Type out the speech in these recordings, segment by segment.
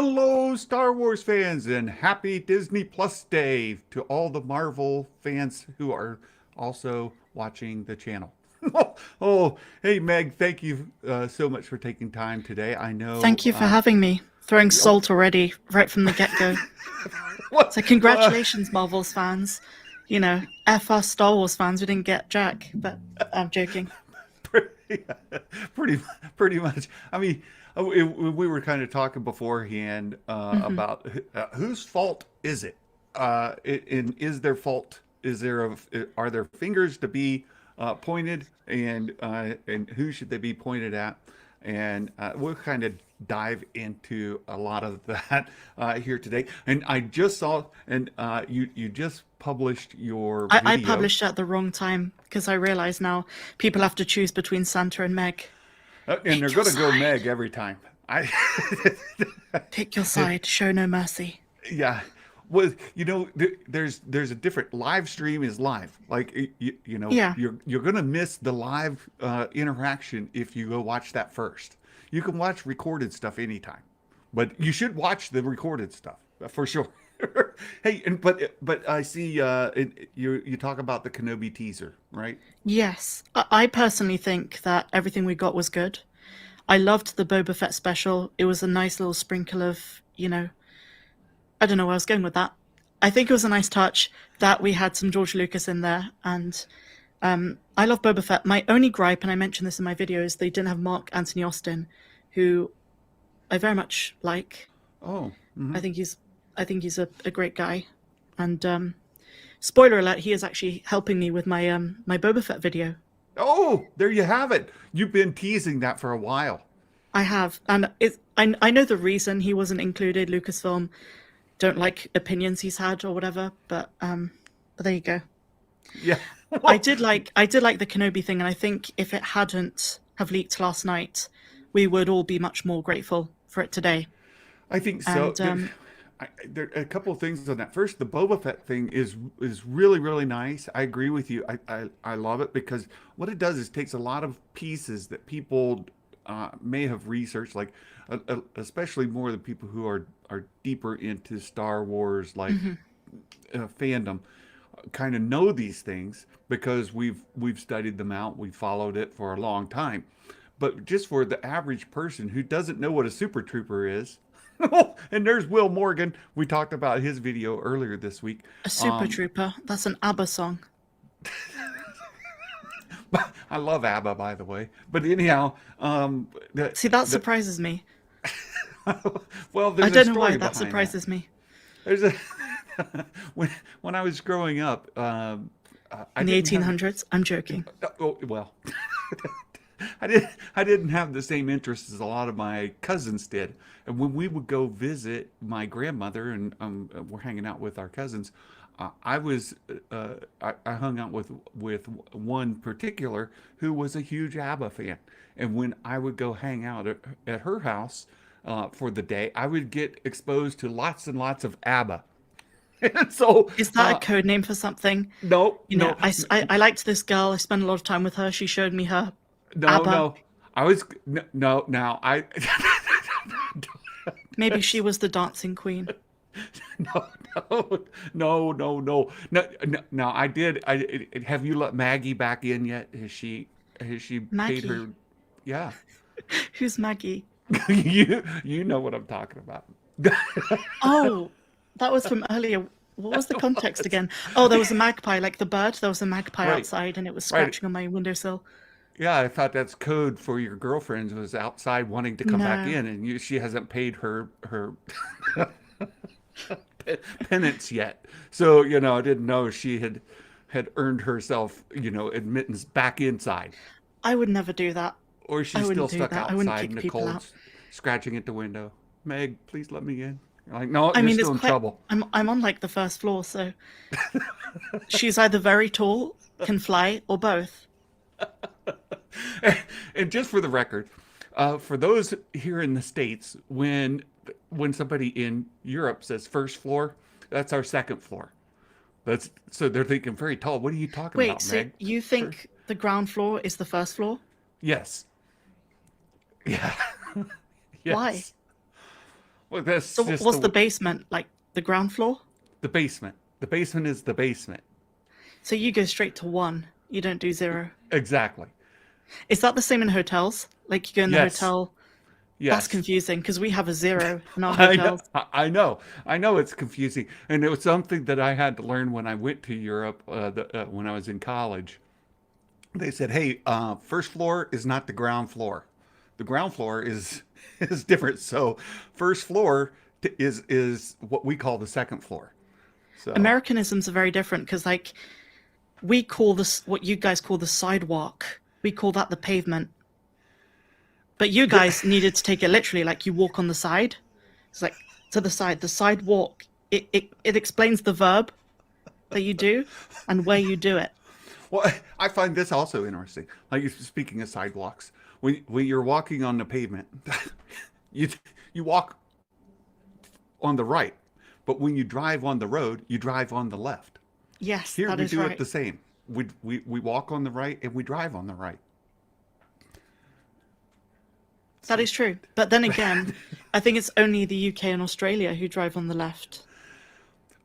Hello, Star Wars fans, and happy Disney Plus Day to all the Marvel fans who are also watching the channel. Oh, hey, Meg, thank you so much for taking time today. I know. Thank you for having me. Throwing Oh, salt already, right from the get-go. what? So congratulations, Marvel's fans. You know, F us Star Wars fans, we didn't get Jack, but I'm joking. pretty, pretty, pretty much. I mean, we were kind of talking beforehand Hmm. about whose fault is it? And is their fault? Is there are there fingers to be pointed, and who should they be pointed at? And we'll kind of dive into a lot of that here today. And I just saw, and you just published your I video. published at the wrong time because I realize now people have to choose between Santa and Meg. And they're Pick your going to go side. Meg every time. I, Pick your side. Show no mercy. yeah. Well, there's a different live stream is live. Like Yeah. you're gonna miss the live interaction if you go watch that first. You can watch recorded stuff anytime, but you should watch the recorded stuff for sure. Hey, but I see you talk about the Kenobi teaser, right? Yes. I personally think that everything we got was good. I loved the Boba Fett special. It was a nice little sprinkle of, I don't know where I was going with that. I think it was a nice touch that we had some George Lucas in there, and I love Boba Fett. My only gripe, and I mentioned this in my video, is they didn't have Mark Anthony Austin, who I very much like. Oh, hmm. I think he's, I think he's a great guy, and spoiler alert, he is actually helping me with my Boba Fett video. Oh, there you have it. You've been teasing that for a while. I have, and I know the reason he wasn't included. Lucasfilm don't like opinions he's had or whatever, but there you go. Yeah. Well, I did like the Kenobi thing, and I think if it hadn't have leaked last night, we would all be much more grateful for it today. I think so. And There are a couple of things on that. First, the Boba Fett thing is really really nice. I agree with you. I love it because what it does is takes a lot of pieces that people may have researched, like especially more the people who are deeper into Star Wars, like mhm. fandom, kind of know these things because we've studied them out. We followed it for a long time. But just for the average person who doesn't know what a super trooper is, and there's Will Morgan. We talked about his video earlier this week. A Super Um, Trooper. That's an ABBA song. I love ABBA, by the way. But anyhow, See, that the surprises me. well, I there's a don't know why story that behind that. surprises me. There's a when I was growing up, I In the didn't have. 1800s, I'm joking. Oh, well, I didn't have the same interests as a lot of my cousins did. And when we would go visit my grandmother and we're hanging out with our cousins, I hung out with one particular who was a huge ABBA fan. And when I would go hang out at her house for the day, I would get exposed to lots and lots of ABBA. And so, Is that a code name for something? no, You know, no, I liked this girl. I spent a lot of time with her. She showed me her no, ABBA. no. I was no, no. Now I Maybe she was the dancing queen. no, no, no, no, no, no, no. No, I did. Have you let Maggie back in yet? Has she paid Maggie. her? Yeah, Who's Maggie? you know what I'm talking about. Oh, that was from earlier. What was the context again? Oh, there was a magpie, like the bird. There was a magpie Right, outside, and it was right. scratching on my windowsill. Yeah, I thought that's code for your girlfriend who was outside wanting to come back No. in, and she hasn't paid her penance yet. So, I didn't know she had earned herself, admittance back inside. I would never do that. Or I she's still wouldn't do stuck that. I wouldn't outside in kick the people cold, out. scratching at the window. Meg, please let me in. You're like, no, I you're mean, it's still in quite. trouble. I'm on like the first floor, so she's either very tall, can fly, or both. And just for the record, for those here in the States, when somebody in Europe says first floor, that's our second floor. That's so they're thinking very tall. What are you talking Wait, about, so Meg? you First, think the ground floor is the first floor? yes, yeah, Why? yes. Well, that's So just what's the basement? Like the ground floor? the basement. The basement is the basement. So you go straight to one. You don't do zero. Exactly. Is that the same in hotels? Like you go in the Yes. hotel. That's Yes. confusing because we have a zero in our I know. hotels. I know it's confusing, and it was something that I had to learn when I went to Europe. When I was in college, they said, "Hey, first floor is not the ground floor. The ground floor is is different. So, first floor is what we call the second floor." So, Americanisms are very different because, like, we call this what you guys call the sidewalk. We call that the pavement. But you yeah. guys needed to take it literally, like you walk on the side. It's like to the side. The sidewalk. It explains the verb that you do and where you do it. Well, I find this also interesting. Like speaking of sidewalks, when you're walking on the pavement, you you walk on the right, but when you drive on the road, you drive on the left. Yes, Here that we is do it right. the same. We walk on the right and we drive on the right. That So, is true. But then again, I think it's only the UK and Australia who drive on the left.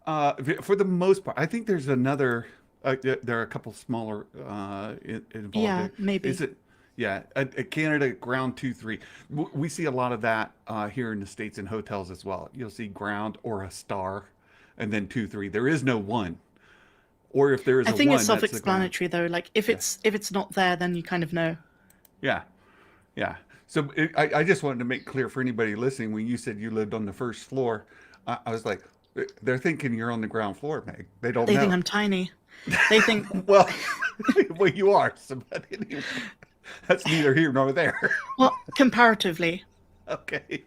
for the most part, I think there's another. There are a couple smaller involved Yeah, there. Is maybe. it? Yeah, Canada ground 2-3. We see a lot of that here in the states in hotels as well. You'll see ground or a star, and then 2-3. There is no one, or if there is I a think it's one, that's the ground. self-explanatory though. Like Yeah, if it's not there, then you kind of know. yeah, yeah. So I just wanted to make clear for anybody listening. When you said you lived on the first floor, I was like, they're thinking you're on the ground floor, Meg. They don't They think know. I'm tiny. They think, Well, well, you are. So, but anyway, that's neither here nor there. well, comparatively. Okay,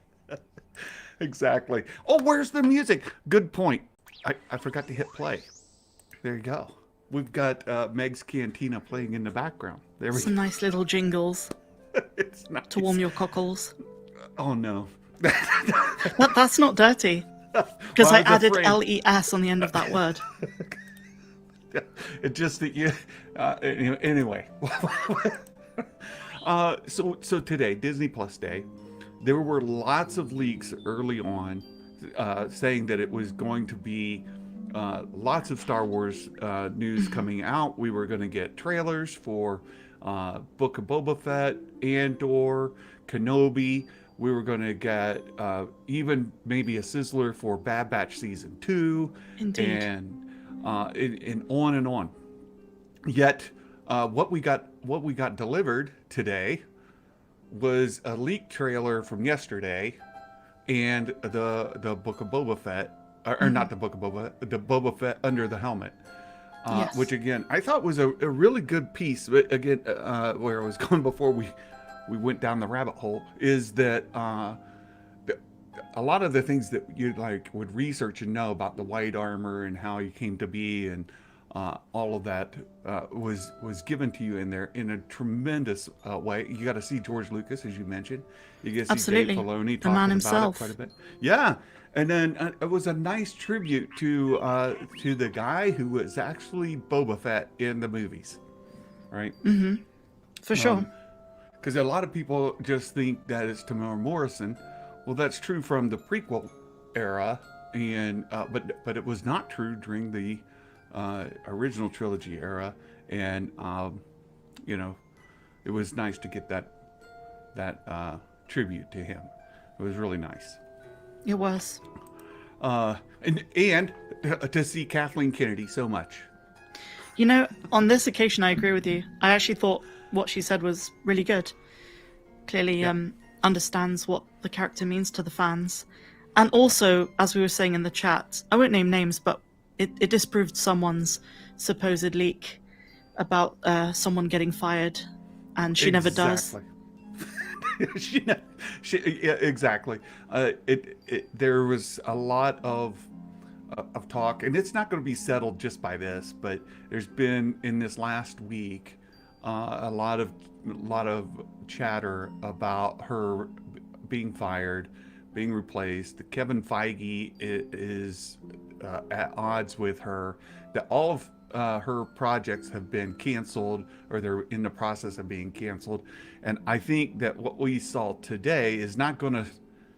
exactly. Oh, where's the music? Good point. I forgot to hit play. There you go. We've got Meg's Cantina playing in the background. There we Some go. nice little jingles It's to warm nice. your cockles. Oh no. That's not dirty Well, because I I was added afraid. les on the end of that word. It's just that you. Anyway. So today, Disney Plus Day, there were lots of leaks early on saying that it was going to be lots of Star Wars news coming out. We were going to get trailers for Book of Boba Fett, Andor, Kenobi. We were going to get even maybe a sizzler for Bad Batch season 2, Indeed. and on and on. Yet, what we got delivered today was a leaked trailer from yesterday, and the Book of Boba Fett, or not the Book of Boba, the Boba Fett under the helmet, which Yes. again I thought was a really good piece. But again, where I was going before we went down the rabbit hole is that a lot of the things that you like would research and know about the white armor and how he came to be and all of that was given to you in there in a tremendous way. You got to see George Lucas, as you mentioned. You get to see Dave Absolutely. Filoni The man talking about it quite a himself. bit. Yeah, and then it was a nice tribute to the guy who was actually Boba Fett in the movies, right? For sure. Because a lot of people just think that it's Tamara Morrison. Well, that's true from the prequel era, and but it was not true during the original trilogy era, and you know, it was nice to get that tribute to him. It was really nice, It was. and to see Kathleen Kennedy so much. You know, on this occasion, I agree with you. I actually thought what she said was really good. Clearly, Yeah, understands what the character means to the fans. And also, as we were saying in the chat, I won't name names, but it disproved someone's supposed leak about someone getting fired, and she never does. exactly. she, yeah, exactly. There was a lot of talk, and it's not going to be settled just by this, but there's been in this last week a lot of chatter about her being fired, being replaced. Kevin Feige is at odds with her. That all of her projects have been canceled or they're in the process of being canceled. And I think that what we saw today is not going to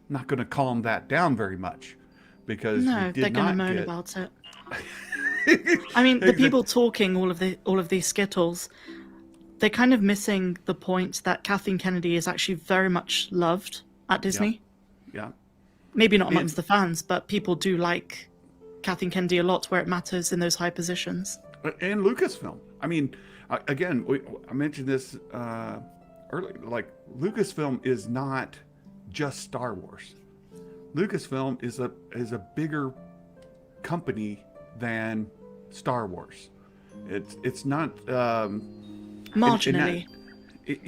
not going to calm that down very much, because we No, they're did going to not moan get. about it. I mean, the Exa- people talking all of these skittles, they're kind of missing the point that Kathleen Kennedy is actually very much loved at yeah, Disney. yeah, Maybe not amongst and the fans, but people do like Kathleen Kennedy a lot where it matters in those high positions. and Lucasfilm. I mean, again, I mentioned this earlier. Like, Lucasfilm is not just Star Wars. Lucasfilm is a bigger company than Star Wars. It's not and that, Marginally. it,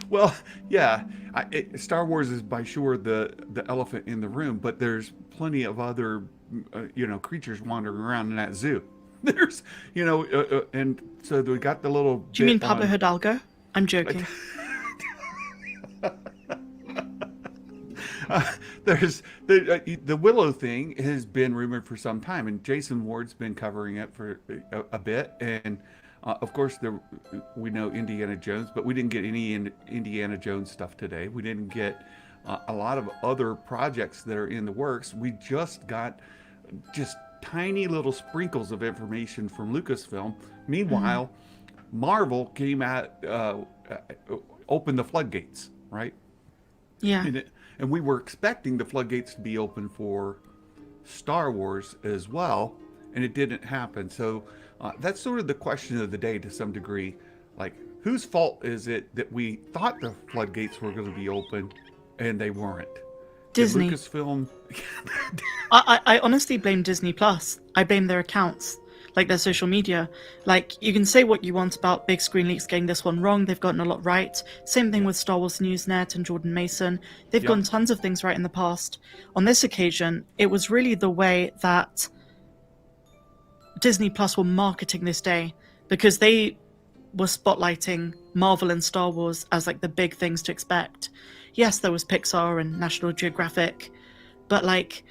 well, yeah. Star Wars is by sure the elephant in the room, but there's plenty of other creatures wandering around in that zoo. There's and so we got the little Do you bit mean Pablo on. Hidalgo? I'm joking. There's the Willow thing has been rumored for some time, and Jason Ward's been covering it for a bit. And of course, we know Indiana Jones, but we didn't get any Indiana Jones stuff today. We didn't get a lot of other projects that are in the works. We just got just tiny little sprinkles of information from Lucasfilm. Meanwhile, Marvel came out, opened the floodgates, right? Yeah. And we were expecting the floodgates to be open for Star Wars as well, and it didn't happen. So that's sort of the question of the day to some degree. Like, whose fault is it that we thought the floodgates were going to be open and they weren't? Did Disney. Lucasfilm? I honestly blame Disney Plus. I blame their accounts, like their social media. Like, you can say what you want about Big Screen Leaks getting this one wrong. They've gotten a lot right. Same thing with Star Wars Newsnet and Jordan Mason. They've Yeah. gotten tons of things right in the past. On this occasion, it was really the way that Disney Plus were marketing this day, because they were spotlighting Marvel and Star Wars as like the big things to expect. Yes, there was Pixar and National Geographic, but like,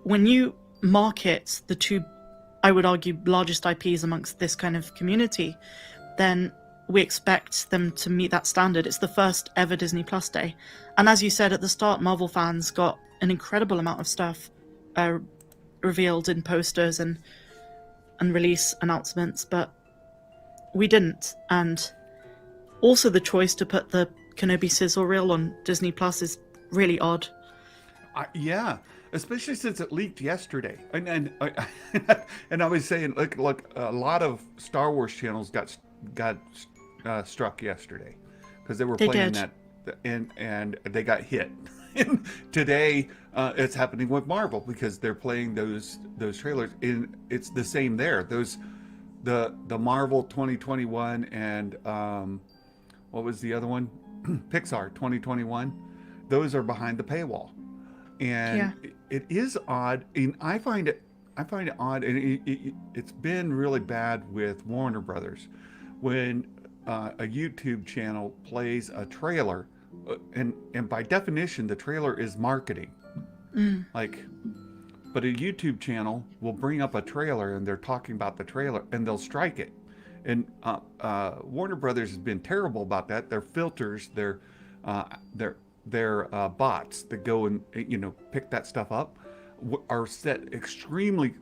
when you market the two, I would argue, largest IPs amongst this kind of community, then we expect them to meet that standard. It's the first ever Disney Plus day. And as you said at the start, Marvel fans got an incredible amount of stuff revealed in posters and release announcements, but we didn't. And also the choice to put the Kenobi sizzle reel on Disney Plus is really odd. Yeah, especially since it leaked yesterday, and and I was saying, like a lot of Star Wars channels got struck yesterday because they were They playing did. that, and they got hit. And today it's happening with Marvel because they're playing those trailers, and it's the same there. Those the Marvel 2021 and what was the other one? Pixar 2021. Those are behind the paywall, and Yeah. it is odd. And I find it odd, and it's been really bad with Warner Brothers when a YouTube channel plays a trailer, and by definition, the trailer is marketing. Like, but a YouTube channel will bring up a trailer and they're talking about the trailer and they'll strike it. And Warner Brothers has been terrible about that. Their filters, their bots that go and pick that stuff up are set extremely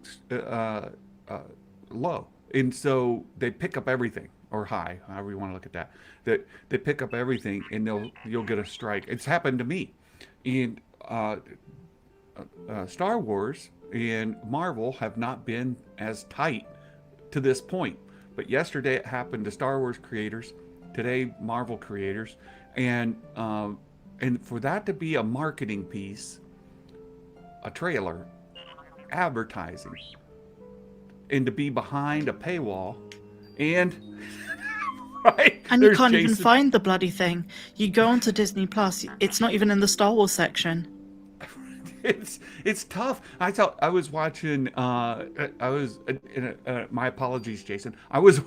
low, and so they pick up everything, or high, however you want to look at that. That they pick up everything, and you'll get a strike. It's happened to me, and Star Wars and Marvel have not been as tight to this point. But yesterday it happened to Star Wars creators, today Marvel creators, and for that to be a marketing piece, a trailer, advertising, and to be behind a paywall, and right, And you there's can't even Jason. find the bloody thing. You go onto Disney Plus, it's not even in the Star Wars section. It's tough. I was watching. I was. My apologies, Jason. I was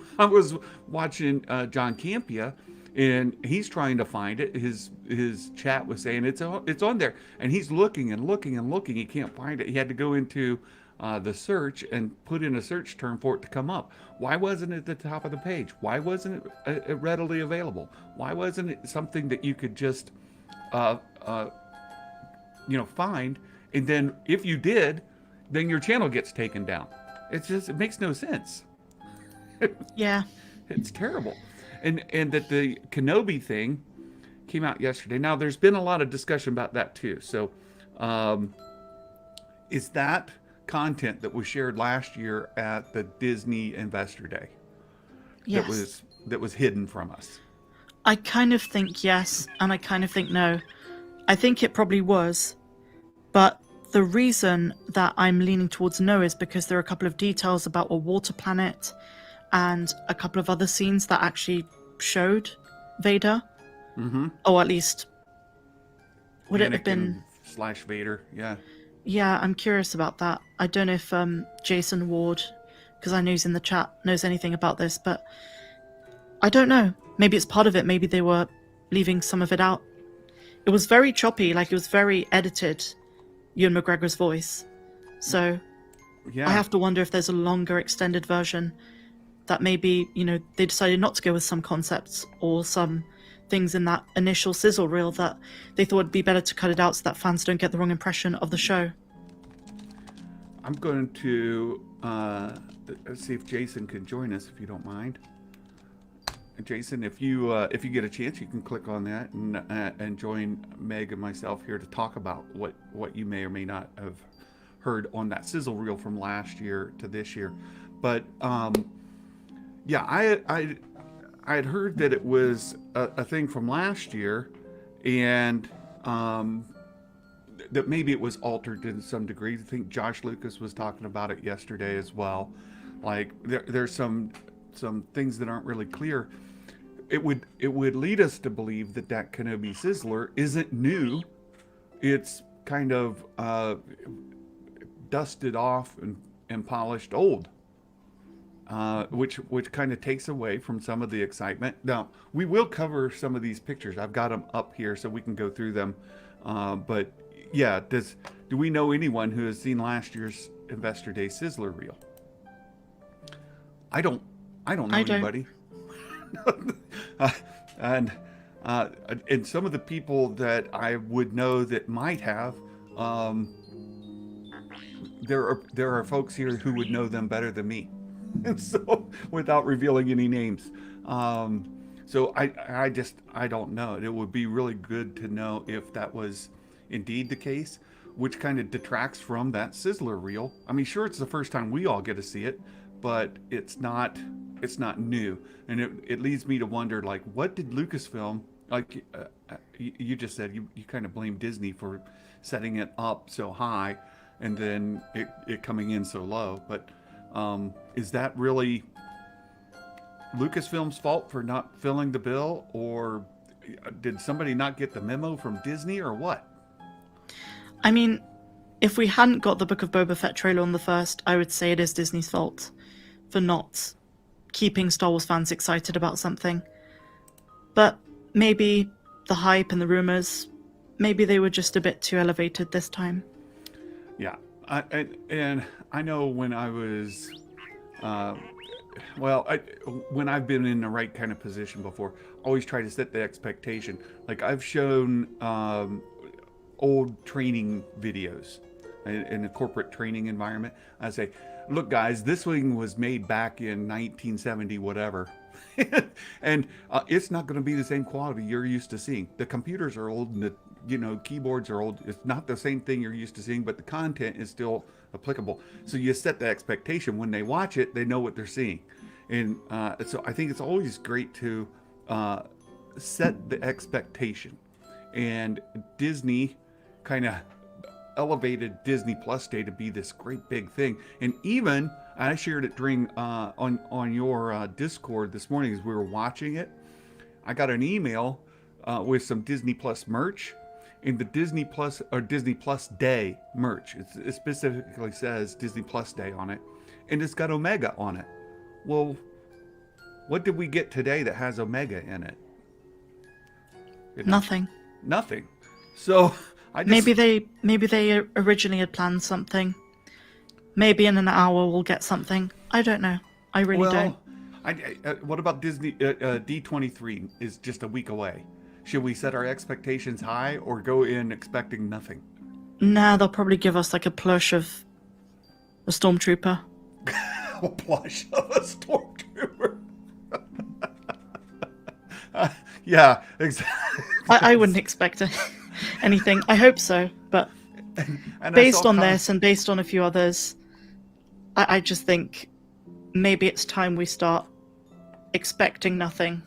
watching John Campia, and he's trying to find it. His chat was saying it's on there, and he's looking and looking and looking. He can't find it. He had to go into the search and put in a search term for it to come up. Why wasn't it at the top of the page? Why wasn't it readily available? Why wasn't it something that you could just find, and then if you did, then your channel gets taken down. It makes no sense. Yeah. It's terrible. And that the Kenobi thing came out yesterday. Now there's been a lot of discussion about that too. So is that content that was shared last year at the Disney Investor Day Yes. that was hidden from us? I kind of think yes, and I kind of think no. I think it probably was, but the reason that I'm leaning towards no is because there are a couple of details about a water planet and a couple of other scenes that actually showed Vader. Mm-hmm. Or at least, would it have Anakin been? slash Vader, yeah. Yeah, I'm curious about that. I don't know if Jason Ward, because I know he's in the chat, knows anything about this, but I don't know. Maybe it's part of it. Maybe they were leaving some of it out. It was very choppy, like it was very edited, Ewan McGregor's voice. So Yeah. I have to wonder if there's a longer extended version that maybe, they decided not to go with some concepts or some things in that initial sizzle reel that they thought it'd be better to cut it out so that fans don't get the wrong impression of the show. I'm going to see if Jason can join us, if you don't mind. Jason, if you get a chance, you can click on that and join Meg and myself here to talk about what you may or may not have heard on that sizzle reel from last year to this year. But yeah, I had heard that it was a thing from last year, and that maybe it was altered in some degree. I think Josh Lucas was talking about it yesterday as well. Like there's some things that aren't really clear. It would lead us to believe that Kenobi Sizzler isn't new. It's kind of dusted off and polished old, which kind of takes away from some of the excitement. Now we will cover some of these pictures. I've got them up here so we can go through them. But yeah, do we know anyone who has seen last year's Investor Day Sizzler reel? I don't know anybody. And some of the people that I would know that might have, there are folks here who would know them better than me, and so without revealing any names. So I don't know. It would be really good to know if that was indeed the case, which kind of detracts from that Sizzler reel. I mean, sure, it's the first time we all get to see it, but it's not new, and it leads me to wonder, like, what did Lucasfilm, like you just said, you kind of blame Disney for setting it up so high and then it coming in so low, but is that really Lucasfilm's fault for not filling the bill, or did somebody not get the memo from Disney, or what? I mean, if we hadn't got the Book of Boba Fett trailer on the first, I would say it is Disney's fault for not keeping Star Wars fans excited about something. But maybe the hype and the rumors, maybe they were just a bit too elevated this time. Yeah, and I know when I was, when I've been in the right kind of position before, always try to set the expectation. Like, I've shown old training videos in a corporate training environment. I say, look, guys, this thing was made back in 1970, whatever. And it's not going to be the same quality you're used to seeing. The computers are old, and the keyboards are old. It's not the same thing you're used to seeing, but the content is still applicable. So you set the expectation. When they watch it, they know what they're seeing. And so I think it's always great to set the expectation. And Disney kind of elevated Disney Plus Day to be this great big thing. And even I shared it during on your Discord this morning as we were watching it. I got an email with some Disney Plus merch, and the Disney Plus or Disney Plus Day merch. It specifically says Disney Plus Day on it, and it's got Omega on it. Well, what did we get today that has Omega in it? Nothing. Nothing. So maybe they originally had planned something. Maybe in an hour we'll get something. I don't know. I really don't. What about Disney? D23 is just a week away. Should we set our expectations high or go in expecting nothing? Nah, they'll probably give us like a plush of a stormtrooper. A plush of a stormtrooper. Yeah, exactly. I wouldn't expect anything. I hope so, but And based on this and based on a few others, I just think maybe it's time we start expecting nothing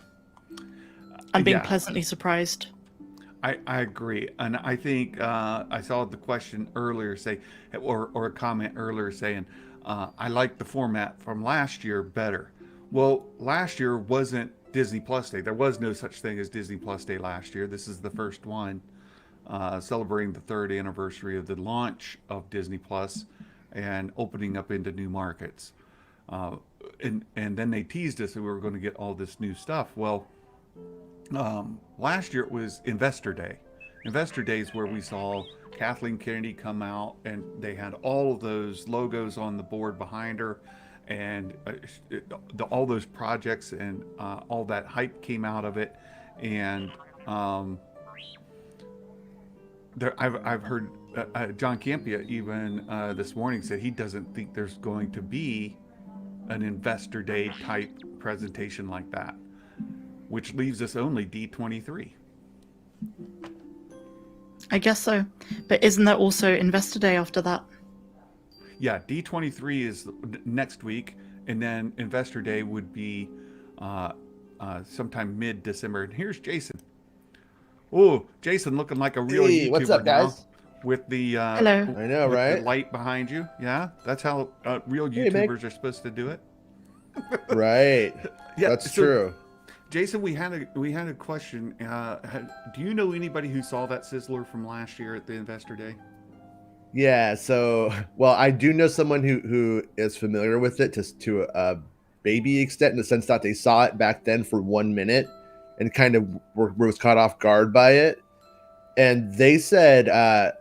and being pleasantly surprised. I agree, and I think I saw the question earlier say, or a comment earlier saying, I like the format from last year better. Well, last year wasn't Disney Plus Day. There was no such thing as Disney Plus Day last year. This is the first one, celebrating the third anniversary of the launch of Disney Plus and opening up into new markets. And then they teased us that we were going to get all this new stuff. Well, last year it was Investor Day. Investor Day is where we saw Kathleen Kennedy come out, and they had all of those logos on the board behind her, and all those projects and all that hype came out of it. And I've heard John Campea even this morning said he doesn't think there's going to be an Investor Day type presentation like that, which leaves us only D23. I guess so. But isn't there also Investor Day after that? Yeah, D23 is next week, and then Investor Day would be sometime mid-December. And here's Jason. Oh, Jason looking like a real YouTuber what's up, guys? now with the Hello. I know, with right? the light behind you. Yeah, that's how real Hey, Meg. YouTubers are supposed to do it. Right. Yeah, That's so, true. Jason, we had a question. Do you know anybody who saw that sizzler from last year at the Investor Day? Yeah. So, well, I do know someone who is familiar with it to a baby extent, in the sense that they saw it back then for 1 minute and kind of was caught off guard by it. And they said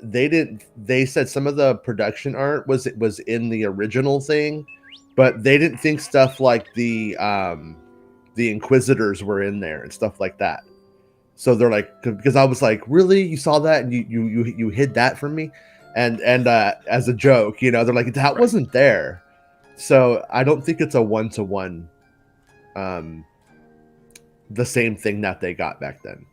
they said some of the production art was in the original thing, but they didn't think stuff like the Inquisitors were in there and stuff like that. So they're like, because I was like, really, you saw that and you hid that from me, and as a joke, they're like, that wasn't there. So I don't think it's a 1-to-1, the same thing that they got back then.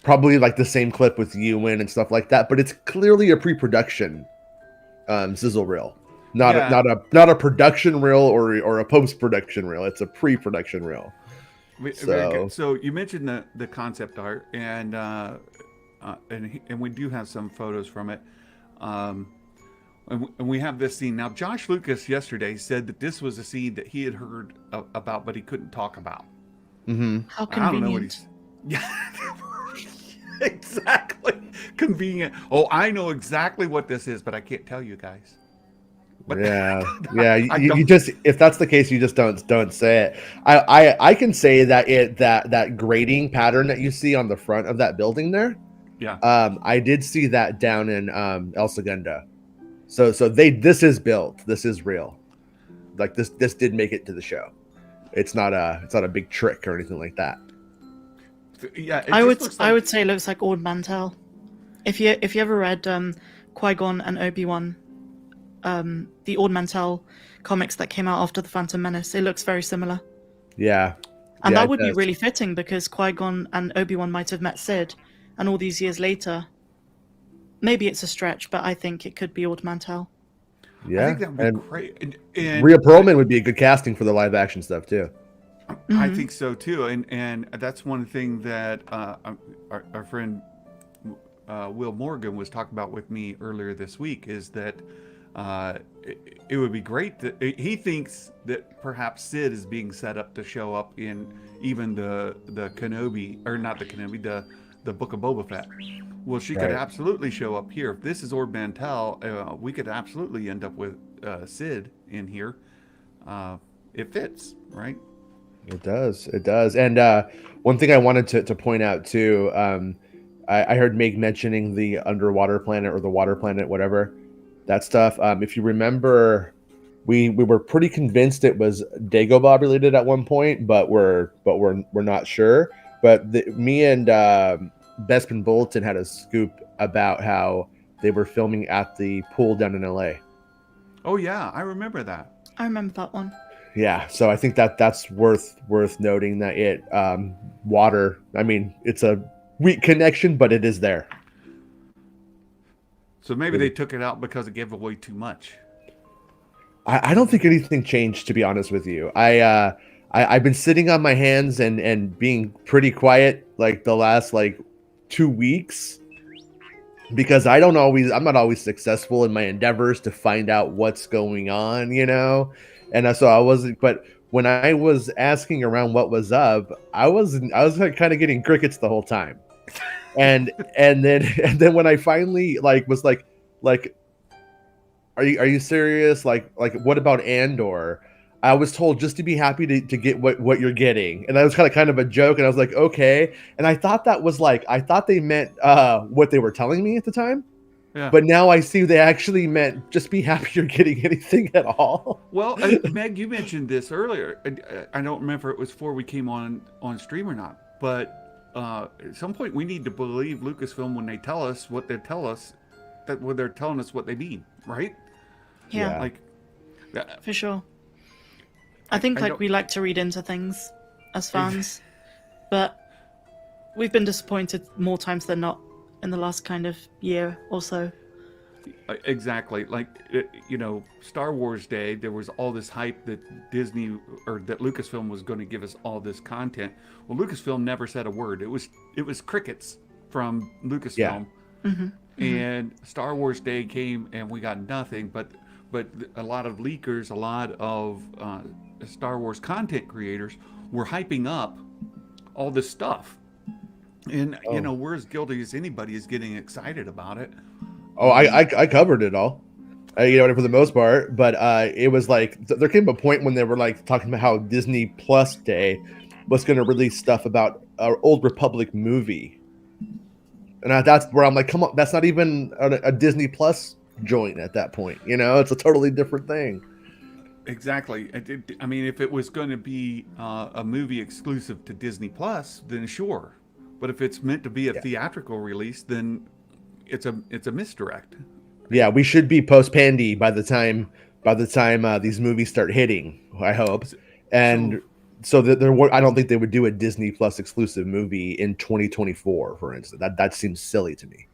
Probably like the same clip with Ewan and stuff like that, but it's clearly a pre-production sizzle reel, not a production reel or a post-production reel. It's a pre-production reel. Very good. So you mentioned the concept art, and we do have some photos from it, and we have this scene now. Josh Lucas yesterday said that this was a scene that he had heard about, but he couldn't talk about. Mm-hmm. How convenient. I don't know what he's. Yeah, exactly. Convenient. Oh, I know exactly what this is, but I can't tell you guys. But yeah. You just, if that's the case, you just don't say it. I can say that that grading pattern that you see on the front of that building there. Yeah. I did see that down in El Segundo. So this is built. This is real. Like this did make it to the show. It's not a big trick or anything like that. Yeah, I would say it looks like Ord Mantell. If you ever read Qui-Gon and Obi-Wan, the Ord Mantell comics that came out after the Phantom Menace, it looks very similar. Yeah. And that would be really fitting, because Qui-Gon and Obi-Wan might have met Sid, and all these years later, maybe it's a stretch, but I think it could be Ord Mantell. Yeah, I think that would be great. And Rhea Perlman would be a good casting for the live action stuff too. Mm-hmm. I think so too, and that's one thing that our friend Will Morgan was talking about with me earlier this week, is that it would be great that he thinks that perhaps Sid is being set up to show up in even the Kenobi, or not the Kenobi, the Book of Boba Fett. Well, she could absolutely show up here. If this is Ord Mantell, we could absolutely end up with Sid in here. It fits, right? It does. And one thing I wanted to point out too, I heard Meg mentioning the underwater planet or the water planet, whatever, that stuff. If you remember, we were pretty convinced it was Dagobah related at one point, but we're not sure. But me and Bespin Bulletin had a scoop about how they were filming at the pool down in LA. Oh yeah, I remember that. I remember that one. Yeah, so I think that's worth noting that it water. I mean, it's a weak connection, but it is there. So maybe they took it out because it gave away too much. I don't think anything changed, to be honest with you. I've been sitting on my hands and being pretty quiet like the last like 2 weeks because I'm not always successful in my endeavors to find out what's going on, you know? And so I wasn't, but when I was asking around what was up, I was like kind of getting crickets the whole time. And then when I finally was like, are you serious? Like what about Andor? I was told just to be happy to get what you're getting. And that was kind of a joke. And I was like, okay. And I thought I thought they meant what they were telling me at the time. Yeah. But now I see they actually meant just be happy you're getting anything at all. Well, Meg, you mentioned this earlier. I don't remember if it was before we came on stream or not. But at some point we need to believe Lucasfilm when they tell us what they tell us, that when they're telling us what they mean, right? Yeah. Like, For sure. I think we like to read into things as fans, but we've been disappointed more times than not in the last kind of year or so. Exactly. Like, Star Wars Day, there was all this hype that Disney or that Lucasfilm was going to give us all this content. Well, Lucasfilm never said a word. It was crickets from Lucasfilm. Yeah. Mm-hmm. And Star Wars Day came and we got nothing, but a lot of leakers, a lot of Star Wars content creators were hyping up all this stuff. And, we're as guilty as anybody is getting excited about it. Oh, I covered it all, for the most part. But it was like there came a point when they were like talking about how Disney Plus Day was going to release stuff about our Old Republic movie, and that's where I'm like, come on, that's not even a Disney Plus joint at that point. It's a totally different thing. Exactly. I mean, if it was going to be a movie exclusive to Disney Plus, then sure. But if it's meant to be a theatrical release, then it's a misdirect. Yeah, we should be post pandy by the time these movies start hitting. I hope, and so that I don't think they would do a Disney Plus exclusive movie in 2024, for instance. That seems silly to me.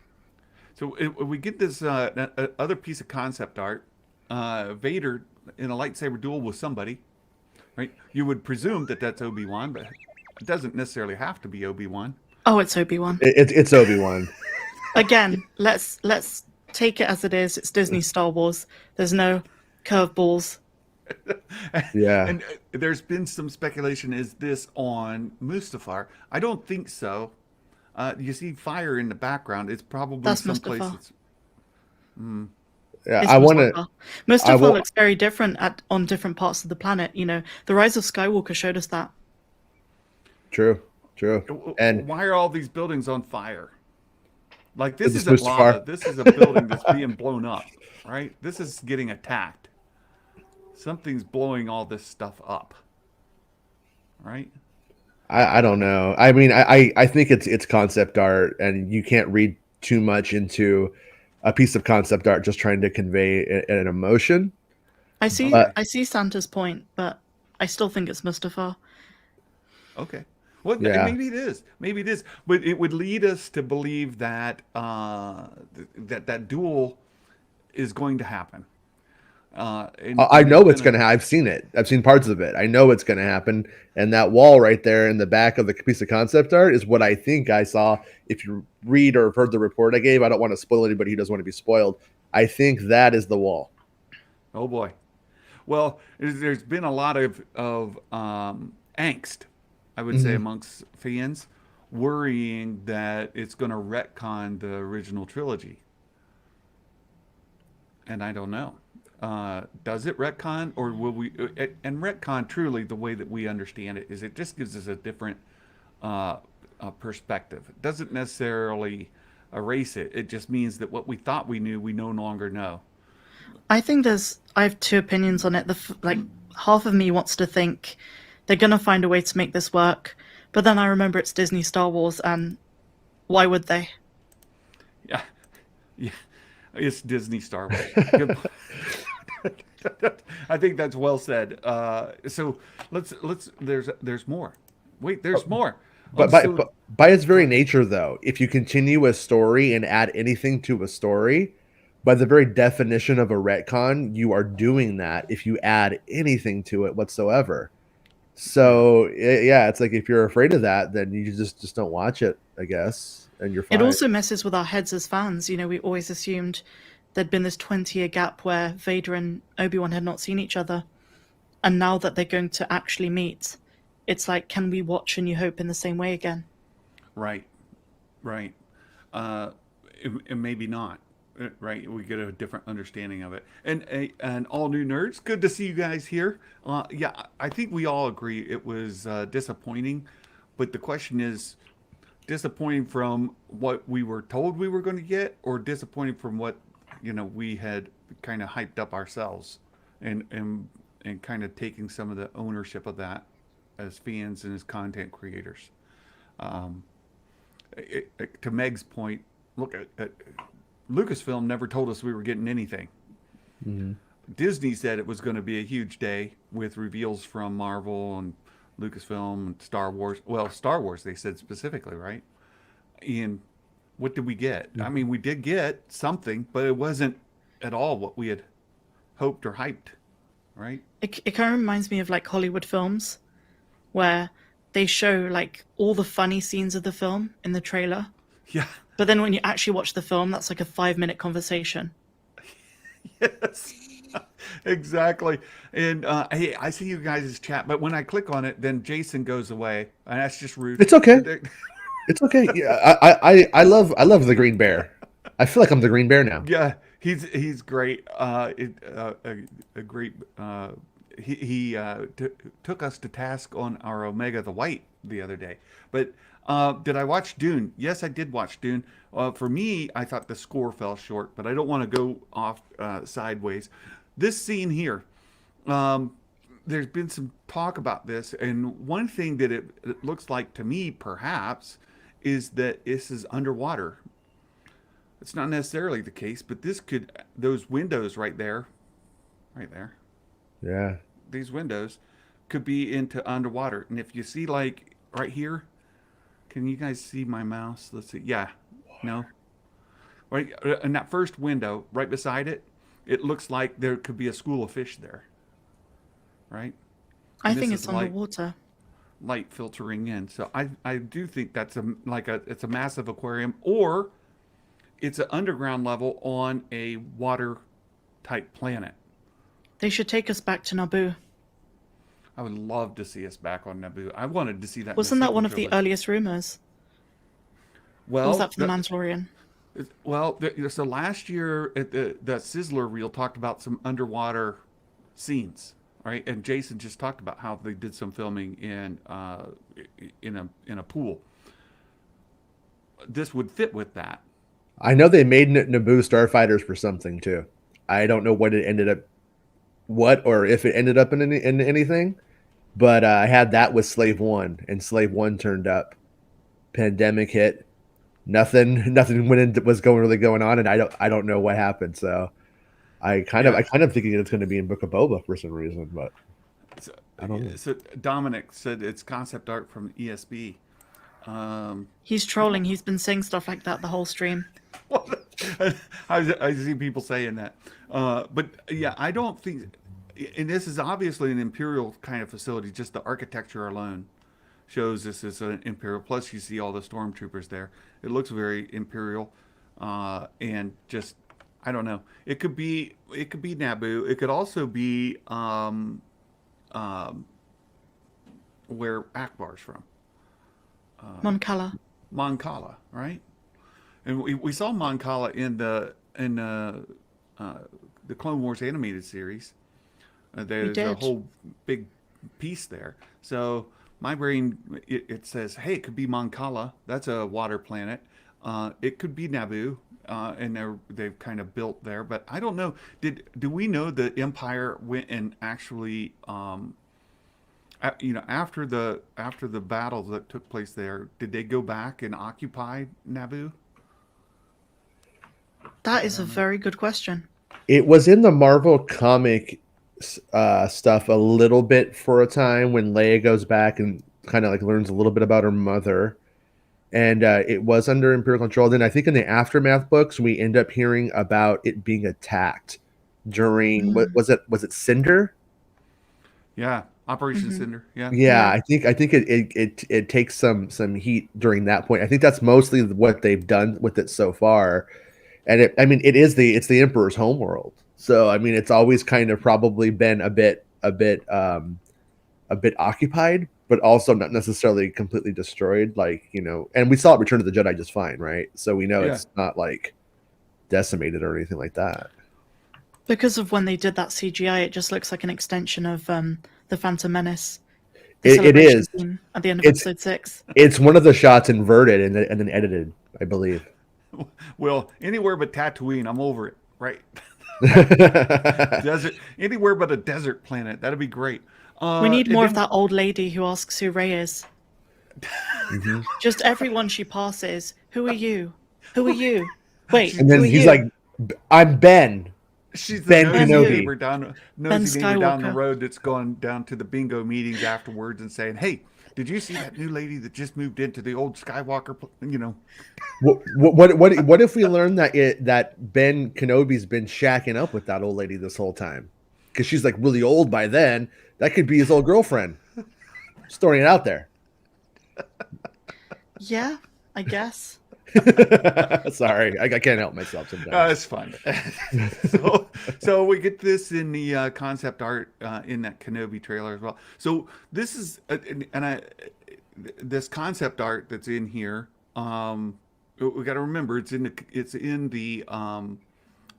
So we get this other piece of concept art, Vader in a lightsaber duel with somebody, right? You would presume that that's Obi-Wan, but it doesn't necessarily have to be Obi-Wan. Oh, it's Obi-Wan. It's Obi-Wan. Again, let's take it as it is. It's Disney Star Wars. There's no curveballs. Yeah. And there's been some speculation, is this on Mustafar? I don't think so. You see fire in the background. It's probably That's someplace. Mustafar. Yeah, It's I want to. Mustafar looks very different on different parts of the planet. The Rise of Skywalker showed us that. True. And why are all these buildings on fire? Like, this Is isn't this lava. Mustafar? This is a building that's being blown up, right? This is getting attacked. Something's blowing all this stuff up, right? I don't know. I mean, I think it's concept art, and you can't read too much into a piece of concept art just trying to convey an emotion. I see Santa's point, but I still think it's Mustafar. Okay. Well, Yeah. maybe it is. Maybe it is. But it would lead us to believe that that duel is going to happen. I know it's going to happen. I've seen it. I've seen parts of it. I know it's going to happen. And that wall right there in the back of the piece of concept art is what I think I saw. If you read or have heard the report I gave, I don't want to spoil anybody who doesn't want to be spoiled. I think that is the wall. Oh boy. Well, there's been a lot of angst, I would say, amongst fans, worrying that it's going to retcon the original trilogy. And I don't know. Does it retcon, or will we? And retcon, truly, the way that we understand it, is it just gives us a different perspective. It doesn't necessarily erase it. It just means that what we thought we knew, we no longer know. I have two opinions on it. Half of me wants to think they're going to find a way to make this work, but then I remember it's Disney Star Wars, and why would they? Yeah. It's Disney Star Wars. Good. I think that's well said. So let's. There's more. Wait, there's more. But So by its very nature, though, if you continue a story and add anything to a story, by the very definition of a retcon, you are doing that if you add anything to it whatsoever. So yeah, it's like if you're afraid of that, then you just don't watch it, I guess, and you're It fine. also messes with our heads as fans. You know, we always assumed there'd been this 20-year gap where Vader and Obi-Wan had not seen each other. And now that they're going to actually meet, it's like, can we watch A New Hope in the same way again? right, right. Uh, and maybe not. Right, we get a different understanding of it. And all new nerds, good to see you guys here. Yeah, I think we all agree it was disappointing, but the question is, disappointing from what we were told we were going to get, or disappointing from what we had kind of hyped up ourselves, and kind of taking some of the ownership of that as fans and as content creators. Um, to Meg's point, look at Lucasfilm never told us we were getting anything. Mm-hmm. Disney said it was going to be a huge day with reveals from Marvel and Lucasfilm and Star Wars. Well, Star Wars, they said specifically, right? And what did we get? I mean, we did get something, but it wasn't at all what we had hoped or hyped, right? It kind of reminds me of like Hollywood films where they show like all the funny scenes of the film in the trailer. Yeah. But then when you actually watch the film, that's like a 5-minute conversation. Yes. Exactly. And hey, I see you guys' chat, but when I click on it, then Jason goes away, and that's just rude. It's okay. It's okay. Yeah, I love the Green Bear. I feel like I'm the Green Bear now. Yeah, he's great. A great. He took us to task on our Omega the White the other day. But did I watch Dune? Yes, I did watch Dune. For me, I thought the score fell short, but I don't want to go off sideways. This scene here, there's been some talk about this, and one thing that it looks like to me, perhaps, is that this is underwater. It's not necessarily the case, but those windows right there, Yeah. these windows could be into underwater. And if you see, like, right here, can you guys see my mouse? Let's see. Yeah. No? Right in that first window, right beside it, it looks like there could be a school of fish there. Right? I And this think is it's underwater. light filtering in. So I do think that's it's a massive aquarium, or it's an underground level on a water type planet. They should take us back to Naboo. I would love to see us back on Naboo. I wanted to see that. Wasn't that one of the earliest rumors? Or was that for the Mandalorian? Well, so last year at the Sizzler reel talked about some underwater scenes, right? And Jason just talked about how they did some filming in a pool. This would fit with that. I know they made Naboo starfighters for something too. I don't know what it ended up, or if it ended up in anything. But I had that with Slave One, and Slave One turned up. Pandemic hit. Nothing was really going on, and I don't know what happened. So I kind of thinking it's going to be in Book of Boba for some reason, but So, I don't know. so Dominic said it's concept art from ESB. He's trolling. He's been saying stuff like that the whole stream. I see people saying that, but yeah, I don't think. And this is obviously an Imperial kind of facility. Just the architecture alone shows this is an Imperial. Plus, you see all the stormtroopers there. It looks very Imperial, and just I don't know. It could be Naboo. It could also be where Akbar's from. Mon Cala. Mon Cala, right? And we saw Mon Cala in the Clone Wars animated series. There's a whole big piece there. So my brain it says, hey, it could be Mon Cala. That's a water planet. It could be Naboo, and they've kind of built there. But I don't know. Do we know the Empire went and actually after the battles that took place there, did they go back and occupy Naboo? That is a very good question. It was in the Marvel comic stuff a little bit for a time when Leia goes back and kind of like learns a little bit about her mother. And it was under Imperial control. Then I think in the Aftermath books, we end up hearing about it being attacked during what was it? Was it Cinder? Yeah, Operation Mhm. Cinder. Yeah. Yeah, I think it takes some heat during that point. I think that's mostly what they've done with it so far. And it's the Emperor's homeworld. So I mean, it's always kind of probably been a bit occupied, but also not necessarily completely destroyed. Like, and we saw it Return of the Jedi just fine, right? So we know Yeah. it's not like decimated or anything like that. Because of when they did that CGI, it just looks like an extension of the Phantom Menace. The It celebration is. scene at the end of It's- episode 6. It's one of the shots inverted and then edited, I believe. Well, anywhere but Tatooine, I'm over it. Right. Yeah, Desert. Anywhere but a desert planet. That'd be great. We need and more of then- that old lady who asks who Rey is. Mm-hmm. Just everyone she passes. Who are you? Who are you? Wait, and then who are he's you? like, "I'm Ben." She's the Ben nosy Kenobi. neighbor down the Skywalker. road that's going down to the bingo meetings afterwards and saying, "Hey, did you see that new lady that just moved into the old Skywalker?" What if we learn that Ben Kenobi's been shacking up with that old lady this whole time? Because she's like really old by then. That could be his old girlfriend. Just throwing it out there. Yeah, I guess. Sorry, I can't help myself sometimes. It's fun. so we get this in the concept art in that Kenobi trailer as well. So this is this concept art that's in here. We got to remember it's in the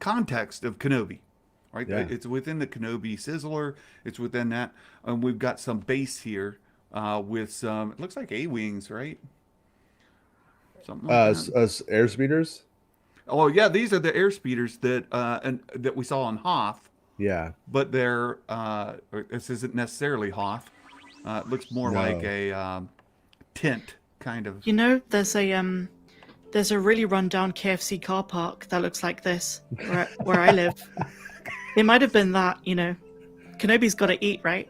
context of Kenobi, right? Yeah. It's within the Kenobi sizzler. It's within that, and we've got some base here with some. It looks like A-wings, right? Something like that. Air speeders. Oh yeah, these are the airspeeders that we saw on Hoth, Yeah. but they're this isn't necessarily Hoth. It looks more No. like a tent kind of. You know, there's a really rundown KFC car park that looks like this where I live. It might have been that, Kenobi's got to eat, right?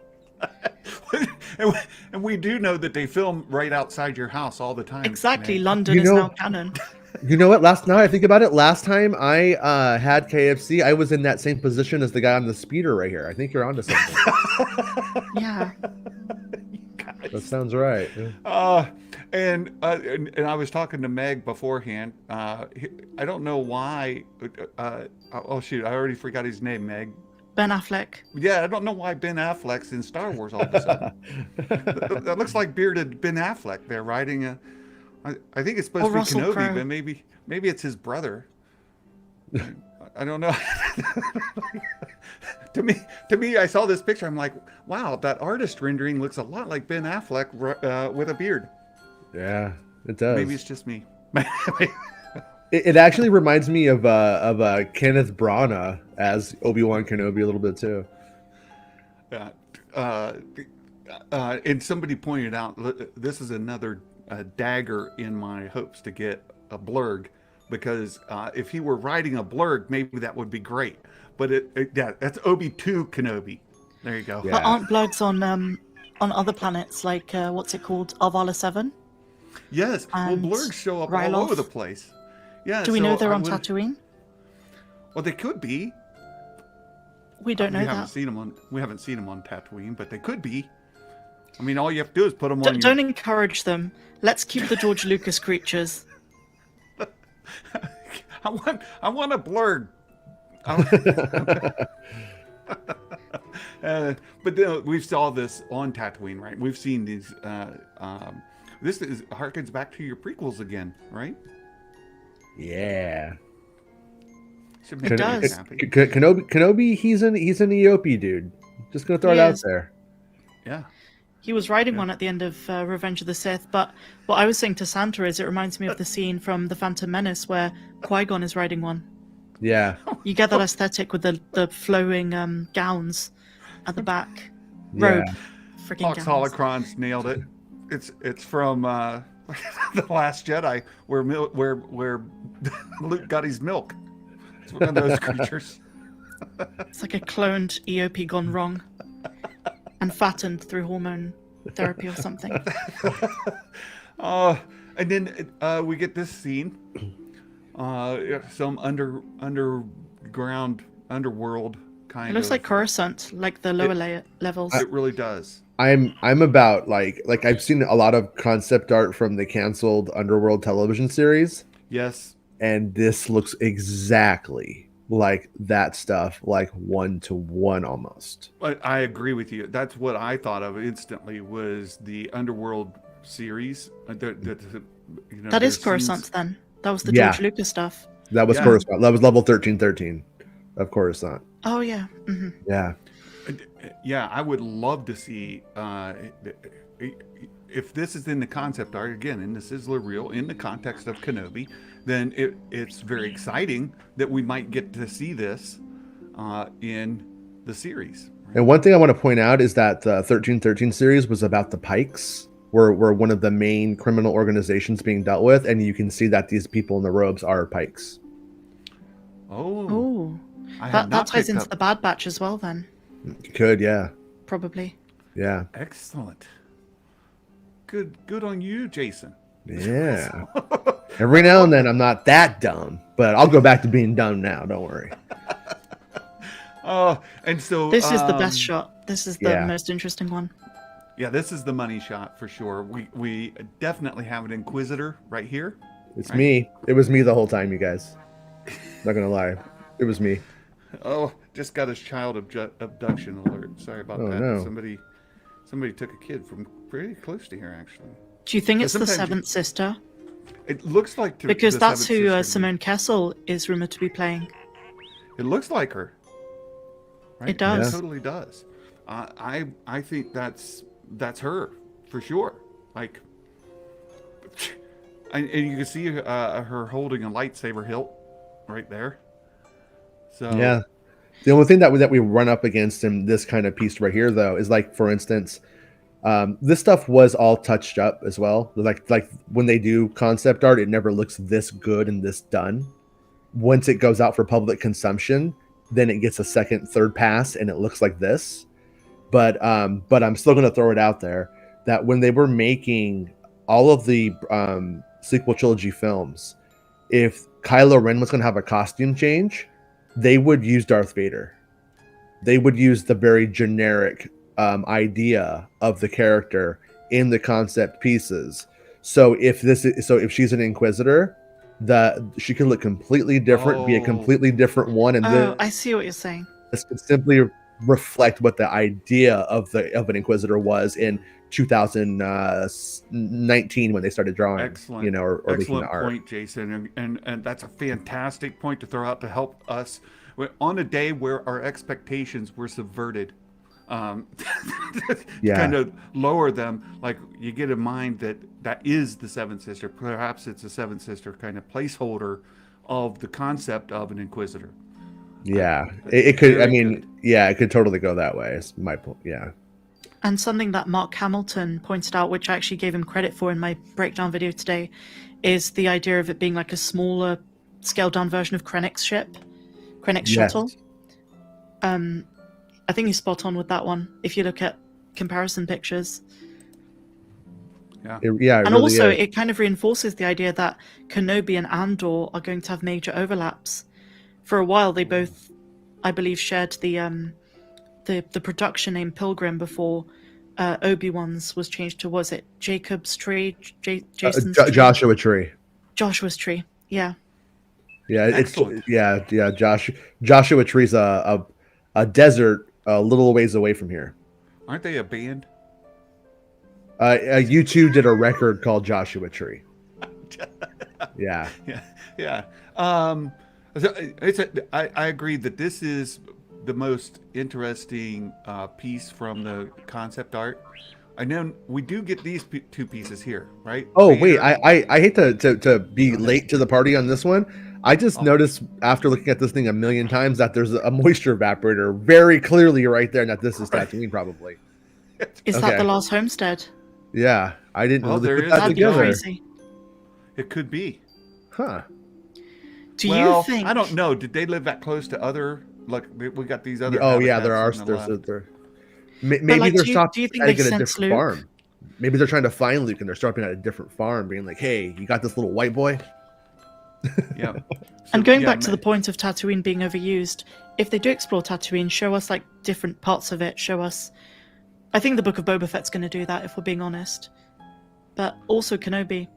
And we do know that they film right outside your house all the time. Exactly. Meg. London is now canon. You know what? Now I think about it. Last time I had KFC, I was in that same position as the guy on the speeder right here. I think you're onto something. Yeah. That sounds right. And I was talking to Meg beforehand. I don't know why. Oh shoot! I already forgot his name. Meg. Ben Affleck. Yeah, I don't know why Ben Affleck's in Star Wars all of a sudden. That looks like bearded Ben Affleck there riding a. I think it's supposed Or to be Russell Kenobi, Crowe. but maybe it's his brother. I don't know. To me, I saw this picture. I'm like, wow, that artist rendering looks a lot like Ben Affleck with a beard. Yeah, it does. Maybe it's just me. It actually reminds me of Kenneth Branagh as Obi-Wan Kenobi a little bit too. And somebody pointed out this is another dagger in my hopes to get a blurg, because if he were riding a blurg, maybe that would be great. But that's Obi-2 Kenobi. There you go. Yeah. But aren't bloods on other planets like what's it called, Arvala 7? Yes. Well, And blurgs show up Ryloth? all over the place. Yeah. Do we know they're I on would- Tatooine? Well, they could be. We don't know We haven't that. seen them on Tatooine, but they could be. I mean, all you have to do is put them on. Don't encourage them. Let's keep the George Lucas creatures. I want a blurg. But then we saw this on Tatooine, right? We've seen these. This harkens back to your prequels again, right? Yeah. Should It make does. me happy. Kenobi, he's an EOP dude. Just gonna throw it He out is. there. Yeah. He was riding one at the end of Revenge of the Sith, but what I was saying to Santa is it reminds me of the scene from The Phantom Menace where Qui-Gon is riding one. Yeah. You get that aesthetic with the flowing gowns at the back. Yeah. Robe. Freaking Fox gowns. Holocrons nailed it. It's from The Last Jedi, where Luke got his milk. It's one of those creatures. It's like a cloned EOP gone wrong and fattened through hormone therapy or something. And then we get this scene. Some underground, underworld kind It looks of. like Coruscant, like the lower levels. It really does. I'm about like I've seen a lot of concept art from the canceled Underworld television series, Yes. and this looks exactly like that stuff, like 1-to-1 almost. I agree with you. That's what I thought of instantly was the Underworld series. That is Coruscant then. That was the Yeah. George Lucas stuff. That was Yeah. Coruscant. That was level 1313 of Coruscant. Oh yeah. Hmm. Yeah. Yeah, I would love to see if this is in the concept art again in the Sizzler reel in the context of Kenobi, then it's very exciting that we might get to see this in the series. Right? And one thing I want to point out is that the 1313 series was about the Pikes, were one of the main criminal organizations being dealt with, and you can see that these people in the robes are Pikes. Oh, Oh, I had that not ties picked into up. the Bad Batch as well then, Could, yeah. probably. Yeah. Excellent. Good on you, Jason. Yeah. Every now and then I'm not that dumb, but I'll go back to being dumb now. Don't worry. And so This is the best shot. This is the yeah. most interesting one. Yeah, this is the money shot for sure. We definitely have an Inquisitor right here. It's Right. me. It was me the whole time, you guys. Not gonna lie. It was me. Oh, just got a child abduction alert. Sorry about Oh, that. no. Somebody took a kid from pretty close to here, actually. Do you think it's the sometimes you- Seventh Sister? It looks like Because the that's Seventh who Sister. Simone Kessel is rumored to be playing. It looks like her. Right? It does. It totally does. I think that's her for sure. Like, and you can see her holding a lightsaber hilt right there. So Yeah. The only thing that we run up against in this kind of piece right here, though, is like, for instance, this stuff was all touched up as well. Like when they do concept art, it never looks this good and this done. Once it goes out for public consumption, then it gets a second, third pass, and it looks like this. But I'm still going to throw it out there that when they were making all of the sequel trilogy films, if Kylo Ren was going to have a costume change, they would use Darth Vader. They would use the very generic idea of the character in the concept pieces. So if she's an Inquisitor, she could look completely different, be a Oh. completely different one, and Oh, I see what you're saying. this could simply reflect what the idea of an Inquisitor was in 2019 when they started drawing. Excellent. Or making Excellent the art. point, Jason, and that's a fantastic point to throw out to help us on a day where our expectations were subverted. Yeah. Kind of lower them. Like you get in mind that is the Seventh Sister. Perhaps it's a Seventh Sister kind of placeholder of the concept of an Inquisitor. Yeah, it could. I Very mean, good. yeah, it could totally go that way. Is my point. Yeah. And something that Mark Hamilton pointed out, which I actually gave him credit for in my breakdown video today, is the idea of it being like a smaller, scaled down version of Krennic's ship, Krennic's Yes. shuttle. I think he's spot on with that one. If you look at comparison pictures, Yeah. It and really also is. it kind of reinforces the idea that Kenobi and Andor are going to have major overlaps. For a while, they both, I believe, shared the production name Pilgrim before Obi-Wan's was changed to, was it Jacob's Tree, Jason's Tree? Joshua Tree. Joshua's Tree. Yeah. Yeah, Excellent. Joshua Tree's a desert a little ways away from here. Aren't they a band? U2 did a record called Joshua Tree. Yeah. Yeah. So I agree that this is the most interesting piece from the concept art. I know we do get these two pieces here, right? Oh Vader- wait, I hate to be late to the party on this one. I just noticed after looking at this thing a million times that there's a moisture evaporator very clearly right there, and that this is Tatooine probably. Is Okay. that the last homestead? Yeah, I didn't Well, really there put is that a That'd be together. crazy. It could be. Huh? Do well, you think? I don't know. Did they live that close to other? Like we got these other. Oh yeah, there are. habitats on the left. But Maybe like, they're do you think they stopping at a sense different Luke? farm. Maybe they're trying to find Luke and they're stopping at a different farm, being like, "Hey, you got this little white boy?" Yeah. And So, going yeah, back to the point of Tatooine being overused, if they do explore Tatooine, show us like different parts of it. Show us. I think the Book of Boba Fett's going to do that, if we're being honest. But also Kenobi.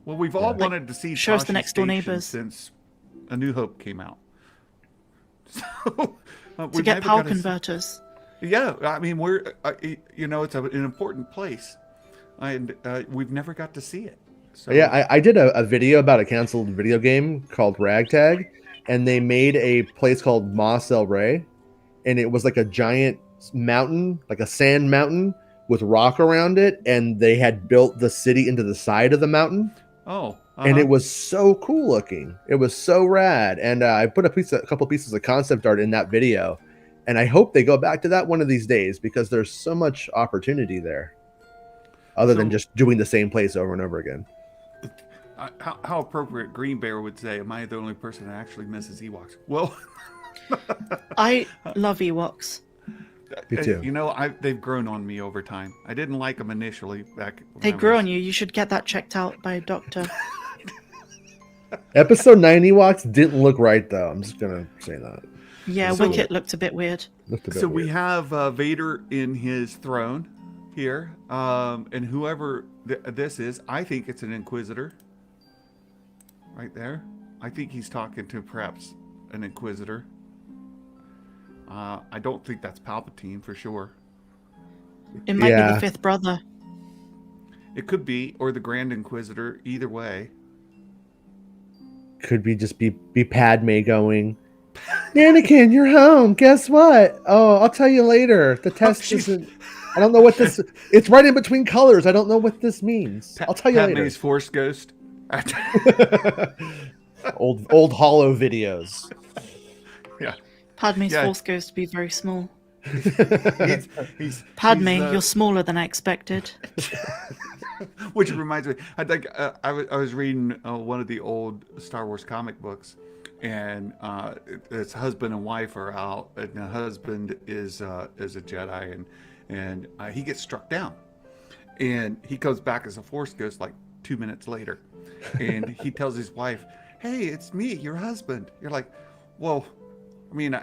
Well, we've all Yeah. wanted to see show us the Tosche next door Station neighbors. since A New Hope came out. So To we've get never power gotta see- converters. Yeah, I mean we're it's an important place, and we've never got to see it. So Yeah, I did a video about a canceled video game called Ragtag, and they made a place called Mos El Rey, and it was like a giant mountain, like a sand mountain with rock around it, and they had built the city into the side of the mountain, oh, and it was so cool looking. It was so rad, and I put a couple pieces of concept art in that video, and I hope they go back to that one of these days because there's so much opportunity there, other than So- just doing the same place over and over again. how appropriate Green Bear would say, "Am I the only person that actually misses Ewoks?" Well, I love Ewoks. Me too. You know, they've grown on me over time. I didn't like them initially. Back when They I grew was- on you. You should get that checked out by a doctor. Episode 9 Ewoks didn't look right though. I'm just gonna say that. Yeah, So- Wicket looked a bit weird. Looked a bit So we weird. have Vader in his throne here, and whoever this is, I think it's an Inquisitor. Right there, I think he's talking to perhaps an Inquisitor. I don't think that's Palpatine for sure. It might be Yeah. the fifth brother. It could be, or the Grand Inquisitor. Either way, Could be be Padme going, Anakin, you're home. Guess what? Oh, I'll tell you later. The test she's- isn't. I don't know what this. It's right in between colors. I don't know what this means. I'll tell you Padme's Force Ghost. later. old hollow videos. Yeah, Padme's Yeah. force goes to be very small. he's Padme, he's, you're smaller than I expected. Which reminds me, I think I was reading one of the old Star Wars comic books, and it's husband and wife are out, and the husband is a Jedi, and he gets struck down, and he comes back as a Force Ghost like 2 minutes later, and he tells his wife, "Hey, it's me, your husband." You're like, "Well, I mean,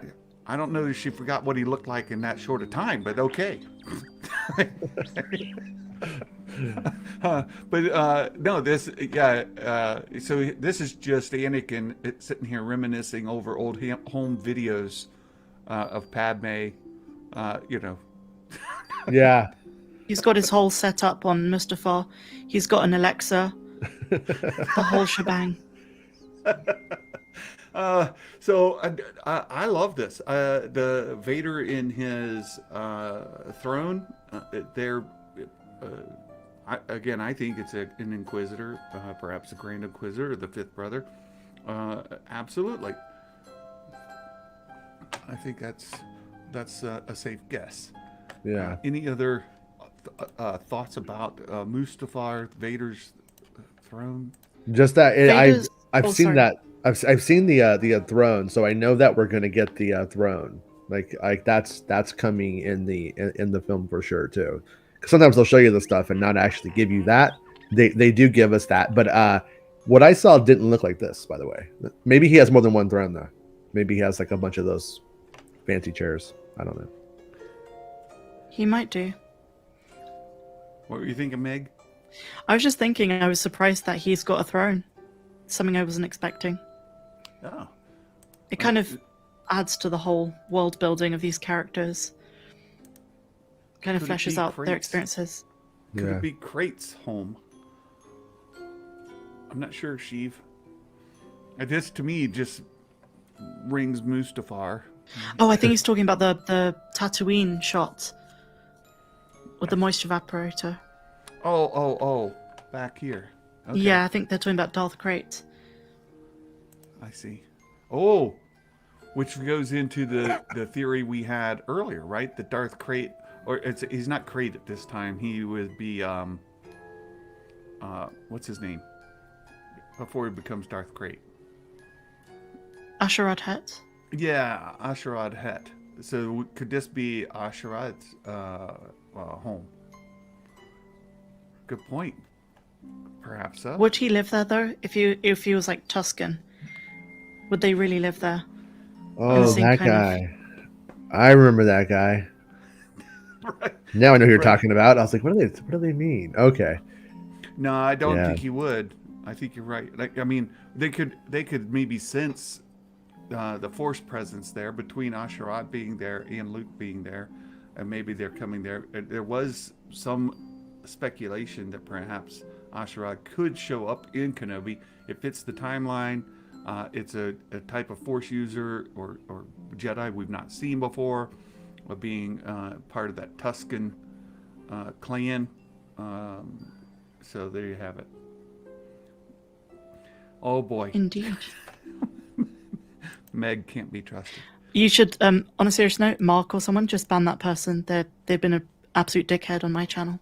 I don't know if she forgot what he looked like in that short a time, but okay." But no, this so this is just Anakin sitting here reminiscing over old home videos of Padme. Yeah. He's got his whole setup on Mustafar. He's got an Alexa. The whole shebang. So I love this. The Vader in his throne. I think it's an Inquisitor, perhaps a Grand Inquisitor, or the fifth brother. Absolutely. I think that's a safe guess. Yeah. Any other thoughts about Mustafar, Vader's throne? Just that Vader's- I've oh, seen sorry. that. I've seen the throne, so I know that we're gonna get the throne. Like that's coming in the film for sure too. 'Cause sometimes they'll show you the stuff and not actually give you that. They do give us that, but what I saw didn't look like this. By the way, maybe he has more than one throne though. Maybe he has like a bunch of those fancy chairs. I don't know. He might do. What were you thinking, Meg? I was just thinking, I was surprised that he's got a throne. Something I wasn't expecting. Oh, It kind of adds to the whole world building of these characters. Kind of Could it fleshes be out their crates? experiences. could Yeah. it be Krait's home? I'm not sure, Sheev. This to me just rings Mustafar. Oh, I think he's talking about the Tatooine shot with the moisture evaporator. Oh, back here. Okay, Yeah, I think they're talking about Darth Krayt. I see. Oh, which goes into the theory we had earlier, right? That Darth Krayt, or he's not Krayt at this time. He would be what's his name before he becomes Darth Krayt? Asherad Het. Yeah, Asherad Het. So could this be Asherad's home? Good point. Perhaps so. Would he live there though? If he was like Tuscan, would they really live there? Oh, same that kind of- guy. I remember that guy. Right. Now I know who you're Right. talking about. I was like, what do they mean? Okay. No, I don't Yeah. think he would. I think you're right. Like, I mean, they could maybe sense the force presence there between Asherad being there and Luke being there, and maybe they're coming there. There was some speculation that perhaps Asherad could show up in Kenobi. It fits the timeline. It's a type of force user or Jedi we've not seen before, being part of that Tuscan clan. So there you have it. Oh boy, Indeed. Meg can't be trusted. You should, on a serious note, Mark or someone just ban that person. They've been an absolute dickhead on my channel.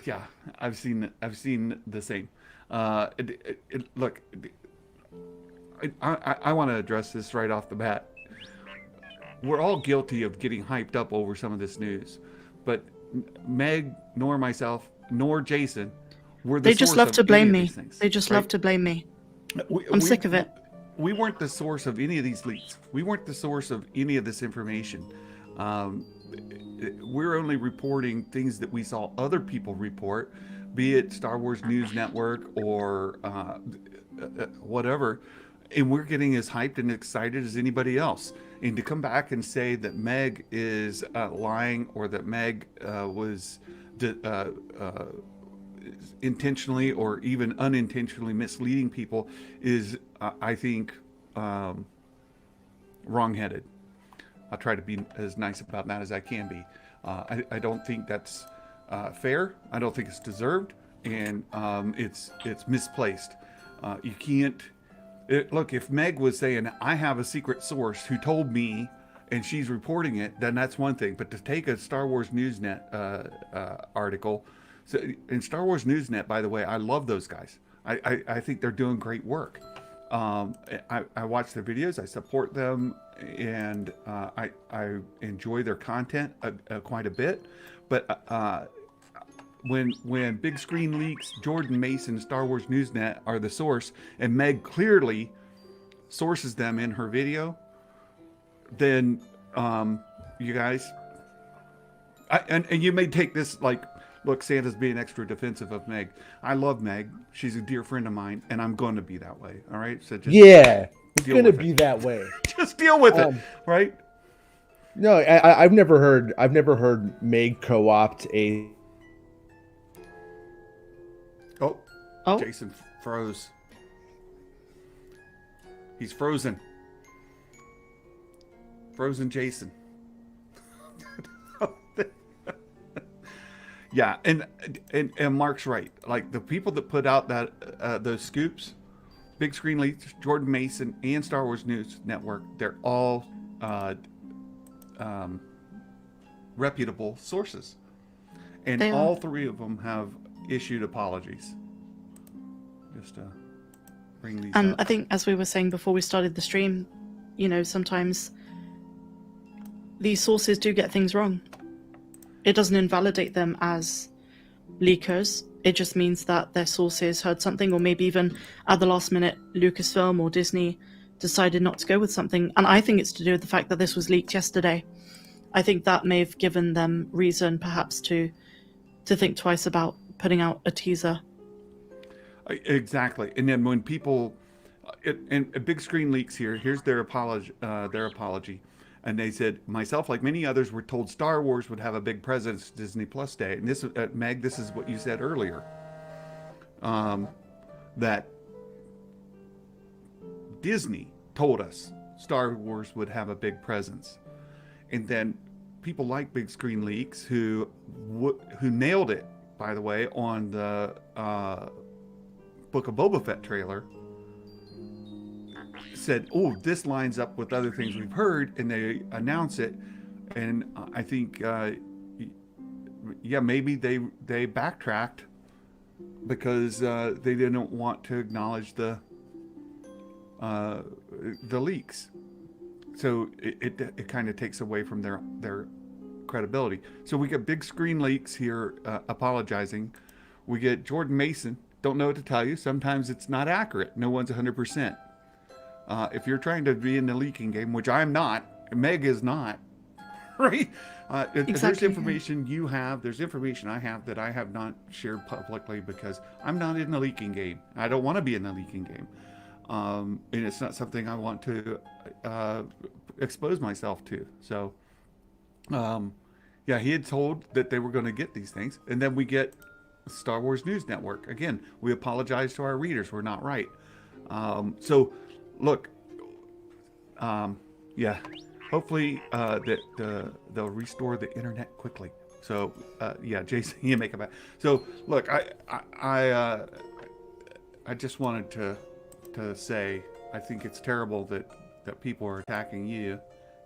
Yeah, I've seen the same. Look, I want to address this right off the bat. We're all guilty of getting hyped up over some of this news, but Meg, nor myself, nor Jason were the They just source love of to any blame of me. these things, They just right? love to blame me. We- I'm we- sick of it. We weren't the source of any of these leaks. We weren't the source of any of this information. We're only reporting things that we saw other people report, be it Star Wars News Network or whatever, and we're getting as hyped and excited as anybody else. And to come back and say that Meg is lying or that Meg was intentionally or even unintentionally misleading people is, I think, wrong-headed. I'll try to be as nice about that as I can be. I don't think that's fair. I don't think it's deserved, and it's misplaced. You can't look. If Meg was saying, "I have a secret source who told me," and she's reporting it, then that's one thing. But to take a Star Wars Newsnet article, so in Star Wars Newsnet, by the way, I love those guys. I think they're doing great work. I watch their videos, I support them, and I enjoy their content quite a bit. But when Big Screen Leaks, Jordan Mason, Star Wars Newsnet are the source, and Meg clearly sources them in her video, then you guys, and you may take this like, look, Santa's being extra defensive of Meg. I love Meg. She's a dear friend of mine, and I'm going to be that way. All right. So just Yeah, it's deal gonna with be it. that way. Just deal with it, right? No, I've never heard Meg co-opt a. Oh, Jason froze. He's frozen. Frozen Jason. Yeah, and Mark's right. Like the people that put out that those scoops, Big Screen Leaks, Jordan Mason, and Star Wars News Network, they're all reputable sources, and They are. all three of them have issued apologies. Just to bring these and up. I think, as we were saying before we started the stream, sometimes these sources do get things wrong. It doesn't invalidate them as leakers. It just means that their sources heard something, or maybe even at the last minute, Lucasfilm or Disney decided not to go with something. And I think it's to do with the fact that this was leaked yesterday. I think that may have given them reason, perhaps, to think twice about putting out a teaser. Exactly. And then when people, and Big Screen Leaks here's their apology. And they said, myself, like many others, were told Star Wars would have a big presence Disney Plus Day. And this, Meg, this is what you said earlier. That Disney told us Star Wars would have a big presence. And then people like Big Screen Leaks, who nailed it, by the way, on the Book of Boba Fett trailer, said, "Oh, this lines up with other things we've heard," and they announce it. And I think, maybe they backtracked because they didn't want to acknowledge the uh, the leaks. So it kind of takes away from their credibility. So we get big screen leaks here apologizing. We get Jordan Mason. Don't know what to tell you. Sometimes it's not accurate. No one's 100%. If you're trying to be in the leaking game, which I'm not, Meg is not, right? There's Exactly. information you have, there's information I have that I have not shared publicly because I'm not in the leaking game. I don't want to be in the leaking game. And it's not something I want to expose myself to. So, yeah, he had told that they were going to get these things. And then we get Star Wars News Network. Again, we apologize to our readers. We're not right. So, look, yeah, hopefully that they'll restore the internet quickly. So, yeah, Jason, you make it back. So, look, I just wanted to say I think it's terrible that people are attacking you.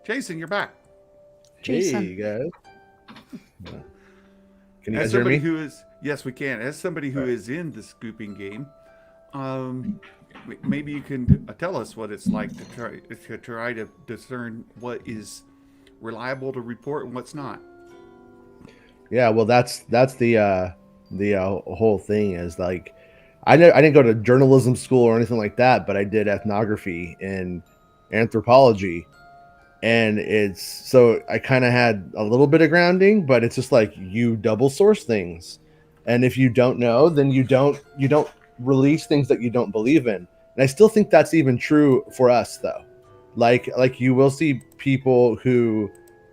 Jason, you're back. Jason. Hey, guys. Can you As guys hear somebody me? who is, yes, we can. As somebody who is in the scooping game, maybe you can tell us what it's like to try to discern what is reliable to report and what's not. Yeah, well, that's the whole thing is like I didn't go to journalism school or anything like that, but I did ethnography and anthropology, and it's so I kind of had a little bit of grounding, but it's just like you double source things, and if you don't know, then you don't release things that you don't believe in. And I still think that's even true for us though. Like you will see people who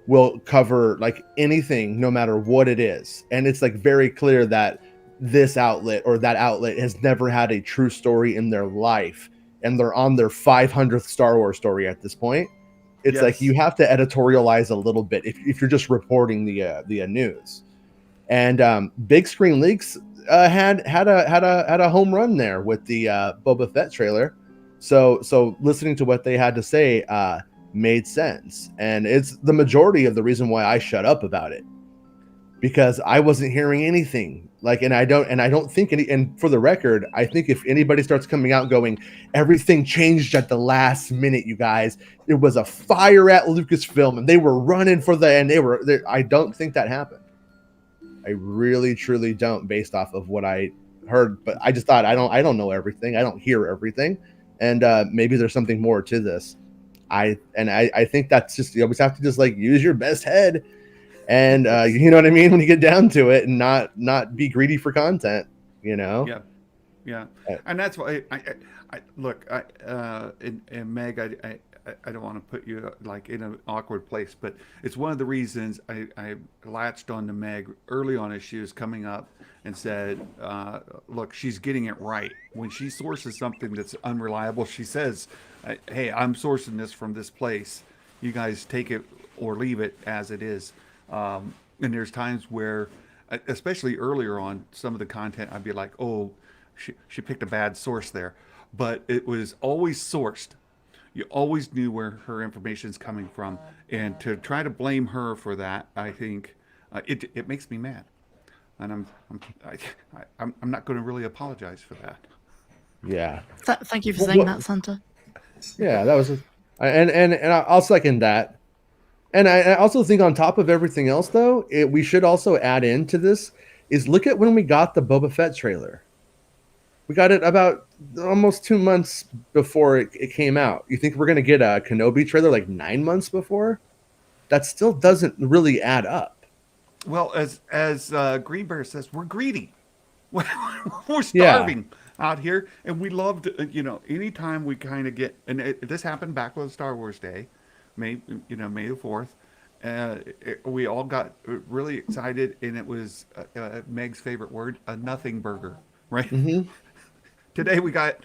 will cover like anything no matter what it is, and it's like very clear that this outlet or that outlet has never had a true story in their life, and they're on their 500th Star Wars story at this point. It's Yes. like you have to editorialize a little bit if you're just reporting the news. And Big Screen Leaks had a home run there with the Boba Fett trailer. So listening to what they had to say made sense, and it's the majority of the reason why I shut up about it, because I wasn't hearing anything. Like, and I don't think any. And for the record, I think if anybody starts coming out going, everything changed at the last minute, you guys, it was a fire at Lucasfilm, and they were running for and I don't think that happened. I really, truly don't, based off of what I heard. But I just thought I don't know everything. I don't hear everything, and maybe there's something more to this. I think that's just, you always have to just like use your best head, and you know what I mean, when you get down to it, and not be greedy for content, you know. Yeah, and that's why I look. And Meg, I don't want to put you like in an awkward place, but it's one of the reasons I latched on to Meg early on as she was coming up and said, look, she's getting it right. When she sources something that's unreliable, she says, hey, I'm sourcing this from this place. You guys take it or leave it as it is. And there's times where, especially earlier on, some of the content, I'd be like, oh, she picked a bad source there. But it was always sourced. You always knew where her information's coming from, and to try to blame her for that, I think it makes me mad, and I'm not going to really apologize for that. Yeah. Thank you for saying that, Santa. Yeah, that was, and I'll second that. And I also think on top of everything else, though, we should also add into this is look at when we got the Boba Fett trailer. We got it about almost 2 months before it came out. You think we're going to get a Kenobi trailer like 9 months before? That still doesn't really add up. Well, as Green Bear says, we're greedy. We're starving out here, and we loved, anytime we kind of get, and this happened back with Star Wars Day, May the 4th. We all got really excited, and it was Meg's favorite word, a nothing burger, right? Mm-hmm. Today we got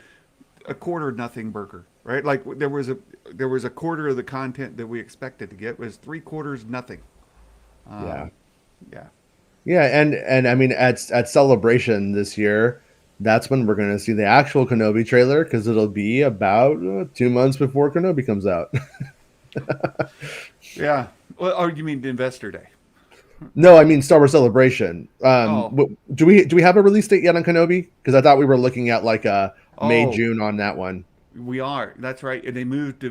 a quarter nothing burger, right? Like there was a quarter of the content that we expected to get. It was 3/4 nothing. Yeah. And I mean at Celebration this year, that's when we're going to see the actual Kenobi trailer, because it'll be about 2 months before Kenobi comes out. Yeah. Well, or you mean Investor Day? No, I mean Star Wars Celebration. Do we have a release date yet on Kenobi? Because I thought we were looking at like May, June on that one. We are. That's right. And they moved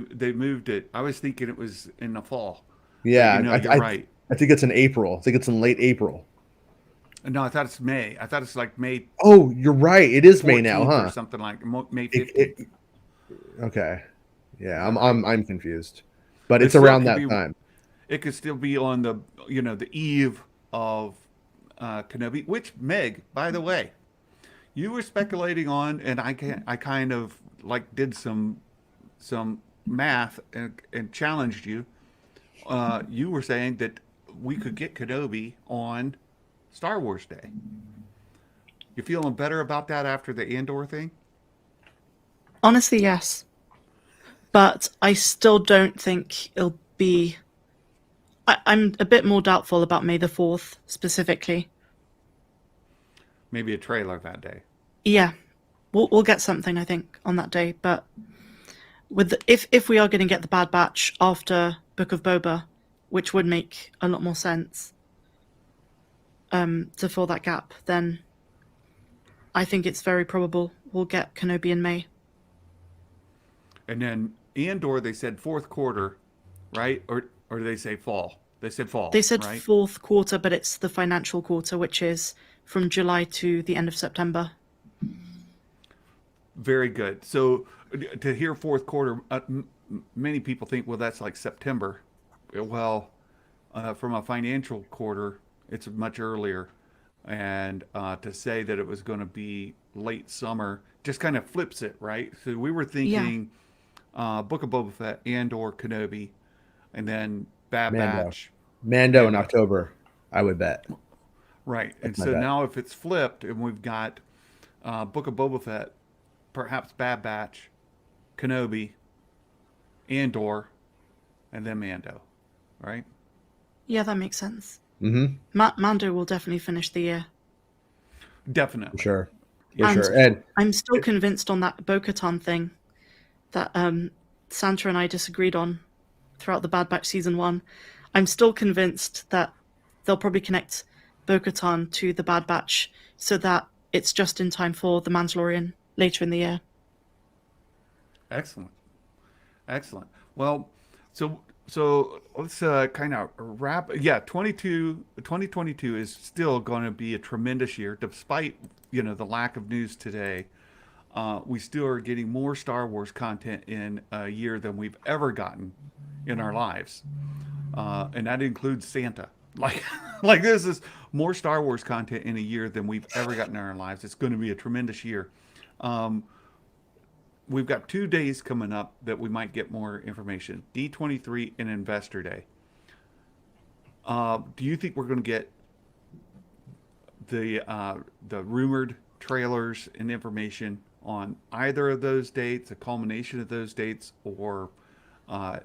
it. I was thinking it was in the fall. But Yeah, you're right. I think it's in April. I think it's in late April. No, I thought it's May. I thought it's like May Oh, you're right. It is May now, 14th or huh? something like May It, 15th. it, okay. Yeah, Is that right? I'm confused, but It it's still around could that be. time. It could still be on the the eve of Kenobi. Which Meg, by the way, you were speculating on, and I kind of like did some math and challenged you. You were saying that we could get Kenobi on Star Wars Day. You feeling better about that after the Andor thing? Honestly, yes. But I still don't think it'll be. I'm a bit more doubtful about May the 4th specifically. Maybe a trailer that day. Yeah, we'll get something, I think, on that day. But if we are going to get the Bad Batch after Book of Boba, which would make a lot more sense to fill that gap, then I think it's very probable we'll get Kenobi in May. And then Andor, they said fourth quarter, right? Or did they say fall? They said fall, They said right? fourth quarter, but it's the financial quarter, which is from July to the end of September. Very good. So to hear fourth quarter, many people think, well, that's like September. Well, from a financial quarter, it's much earlier. And to say that it was going to be late summer just kind of flips it, right? So we were Yeah, thinking Book of Boba Fett and or Kenobi, and then Bad Mando, Batch. Mando in And October, I would bet. right. And That's my so bet. now if it's flipped and we've got Book of Boba Fett, perhaps Bad Batch, Kenobi, Andor, and then Mando, right? yeah, that makes sense. Mm-hmm. Mando will definitely finish the year. For Definitely. sure, for Yeah. And sure. And I'm still convinced on that Bo-Katan thing that Santa and I disagreed on throughout the Bad Batch season 1. I'm still convinced that they'll probably connect Bo-Katan to the Bad Batch so that it's just in time for the Mandalorian later in the year. Excellent. Excellent. Well, so let's kind of wrap. Yeah, 2022 is still going to be a tremendous year, despite the lack of news today. We still are getting more Star Wars content in a year than we've ever gotten in our lives, and that includes Santa. Like, like this is more Star Wars content in a year than we've ever gotten in our lives. It's going to be a tremendous year. Um, we've got 2 days coming up that we might get more information. D23 and Investor Day. Do you think we're going to get the rumored trailers and information on either of those dates, a culmination of those dates, uh,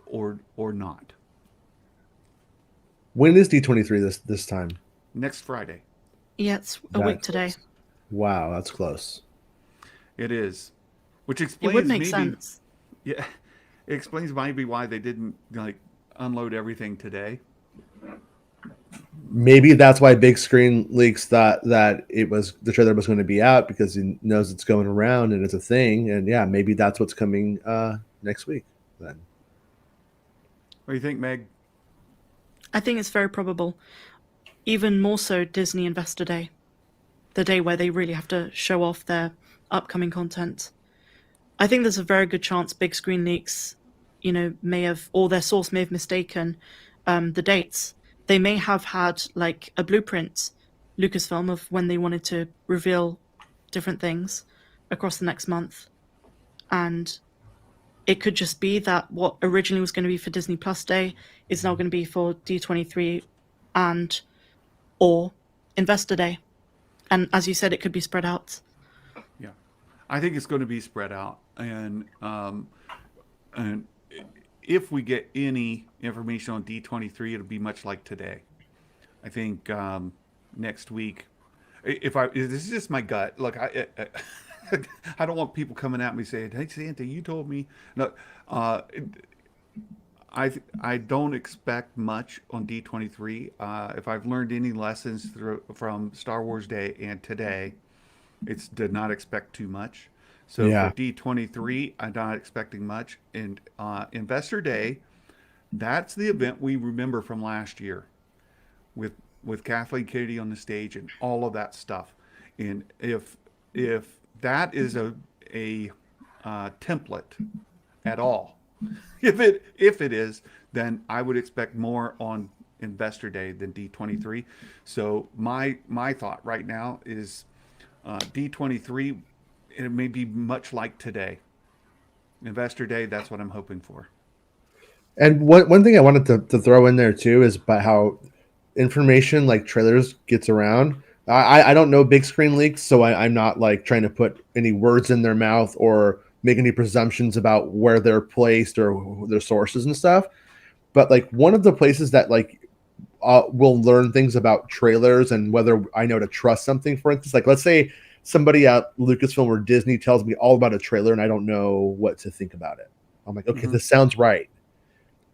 or not? when is D23 this time? Next Friday. Yeah, it's a week That's today. wow, that's close. It is, which It would explains make maybe sense. yeah, it explains maybe why they didn't like unload everything today. Maybe that's why Big Screen Leaks thought that the trailer was going to be out because he knows it's going around and it's a thing. And yeah, maybe that's what's coming next week then. What do you think, Meg? I think it's very probable. Even more so Disney Investor Day, the day where they really have to show off their upcoming content. I think there's a very good chance Big Screen Leaks, may have, or their source may have mistaken the dates. They may have had like a blueprint, Lucasfilm, of when they wanted to reveal different things across the next month. And it could just be that what originally was going to be for Disney Plus Day is now going to be for D23 and or Investor Day. And as you said, it could be spread out. Yeah, I think it's going to be spread out, and if we get any information on D23, it'll be much like today. I think next week, if this is just my gut. Look, I don't want people coming at me saying, "Hey, Santa, you told me." No, uh, I don't expect much on D23. If I've learned any lessons from Star Wars Day and today, it's did not expect too much. So Yeah. for D23, I'm not expecting much. And Investor Day, that's the event we remember from last year with Kathleen Kennedy on the stage and all of that stuff. And if that is a template at all, if it is, then I would expect more on Investor Day than D23. So my thought right now is D23. It may be much like today. Investor Day. That's what I'm hoping for. And one thing I wanted to throw in there too is about how information like trailers gets around. I don't know big screen leaks, so I'm not like trying to put any words in their mouth or make any presumptions about where they're placed or their sources and stuff. But like one of the places that like will learn things about trailers and whether I know to trust something, for instance, like let's say somebody at Lucasfilm or Disney tells me all about a trailer and I don't know what to think about it. I'm like, okay, this sounds right.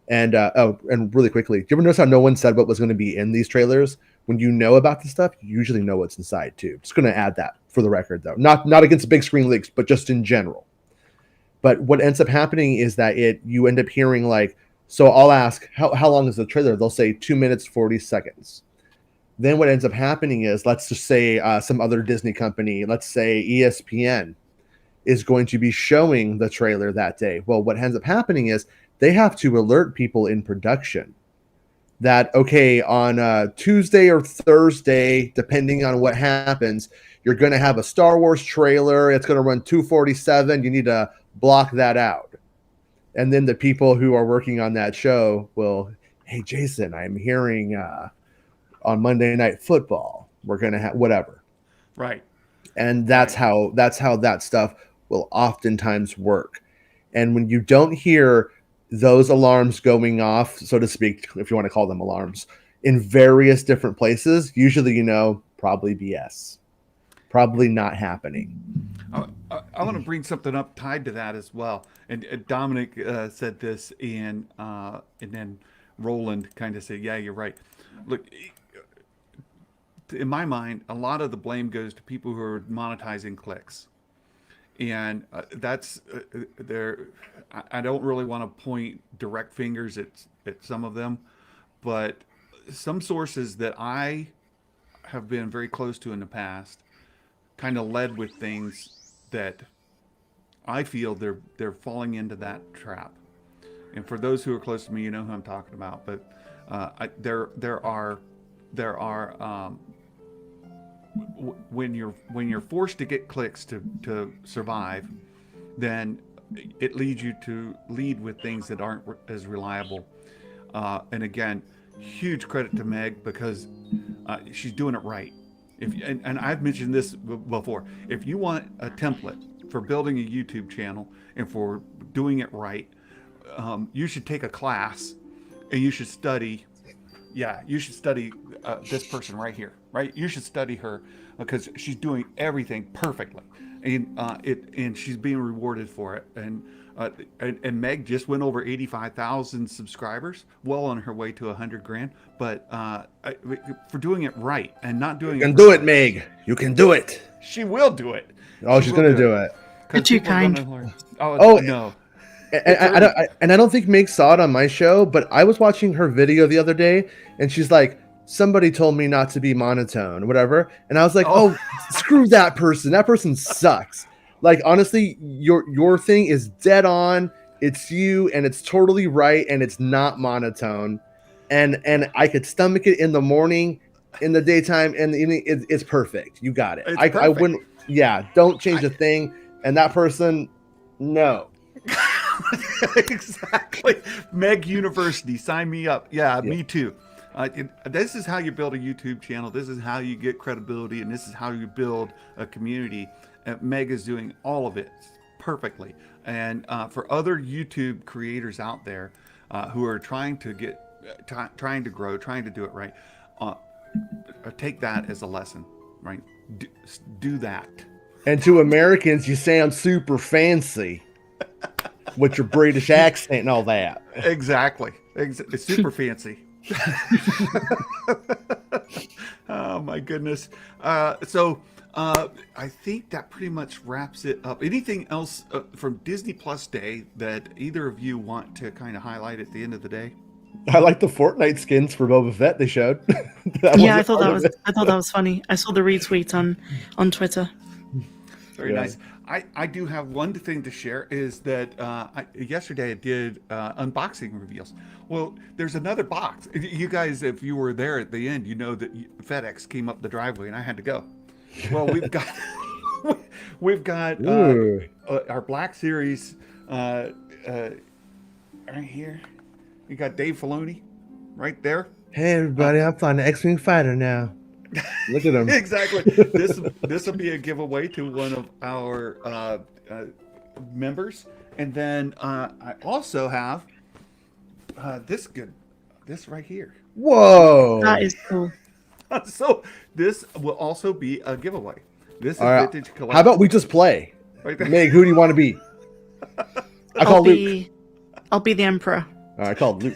And and really quickly, do you ever notice how no one said what was going to be in these trailers? When you know about the stuff, you usually know what's inside too. Just going to add that for the record, though. Not against big screen leaks, but just in general. But what ends up happening is that you end up hearing like, so I'll ask, how long is the trailer? They'll say 2 minutes, 40 seconds. Then what ends up happening is, let's just say some other Disney company, let's say ESPN, is going to be showing the trailer that day. Well, what ends up happening is they have to alert people in production that, okay, on Tuesday or Thursday, depending on what happens, you're going to have a Star Wars trailer. It's going to run 2:47. You need to block that out. And then the people who are working on that show will, hey, Jason, I'm hearing on Monday Night Football, we're going to have whatever. Right. And that's how that stuff will oftentimes work. And when you don't hear those alarms going off, so to speak, if you want to call them alarms, in various different places, usually, probably BS. Probably not happening. I want to bring something up tied to that as well. And Dominic said this, and then Roland kind of said, yeah, you're right. Look, in my mind, a lot of the blame goes to people who are monetizing clicks. And that's there. I don't really want to point direct fingers at some of them, but some sources that I have been very close to in the past kind of led with things that I feel they're falling into that trap. And for those who are close to me, you know who I'm talking about. But there are when you're forced to get clicks to survive, then it leads you to lead with things that aren't as reliable. And again, huge credit to Meg because she's doing it right. And I've mentioned this before. If you want a template for building a YouTube channel and for doing it right, you should take a class and you should study. Yeah, you should study this person right here, right? You should study her because she's doing everything perfectly, and she's being rewarded for it. And Meg just went over 85,000 subscribers, well on her way to 100 grand. But for doing it right and not doing You can it do it, Meg. You can do it. She will do it. Oh, she's going to do it. You're too kind. Oh, no. And I don't think Meg saw it on my show, but I was watching her video the other day, and she's like, somebody told me not to be monotone, whatever. And I was like, oh, screw that person. That person sucks. Like, honestly, your thing is dead on. It's you, and it's totally right, and it's not monotone. And I could stomach it in the morning, in the daytime, and it's perfect. You got it. I wouldn't. Yeah, don't change a thing. And that person, no. Exactly. Meg University, sign me up. Yeah, me too. This is how you build a YouTube channel. This is how you get credibility, and this is how you build a community. Meg is doing all of it perfectly. And for other YouTube creators out there who are trying to grow, trying to do it right, take that as a lesson, right? Do that. And to Americans, you sound super fancy with your British accent and all that. Exactly. It's super fancy. Oh my goodness. So I think that pretty much wraps it up. Anything else from Disney Plus Day that either of you want to kind of highlight at the end of the day? I like the Fortnite skins for Boba Fett they showed. Yeah, I thought that was funny. I saw the retweet on Twitter. Very nice. I do have one thing to share is that yesterday I did unboxing reveals. Well, there's another box. You guys, if you were there at the end, you know that FedEx came up the driveway and I had to go. Well, we've got our Black Series right here. You got Dave Filoni right there. Hey everybody, I'm flying the X-Wing fighter now. Look at him. Exactly. This will be a giveaway to one of our members, and then I also have this right here. Whoa, That is cool. So this will also be a giveaway. This is right. vintage collection. How about we just play? Right there. Meg, who do you want to be? I'll be the Emperor. All right, I called Luke.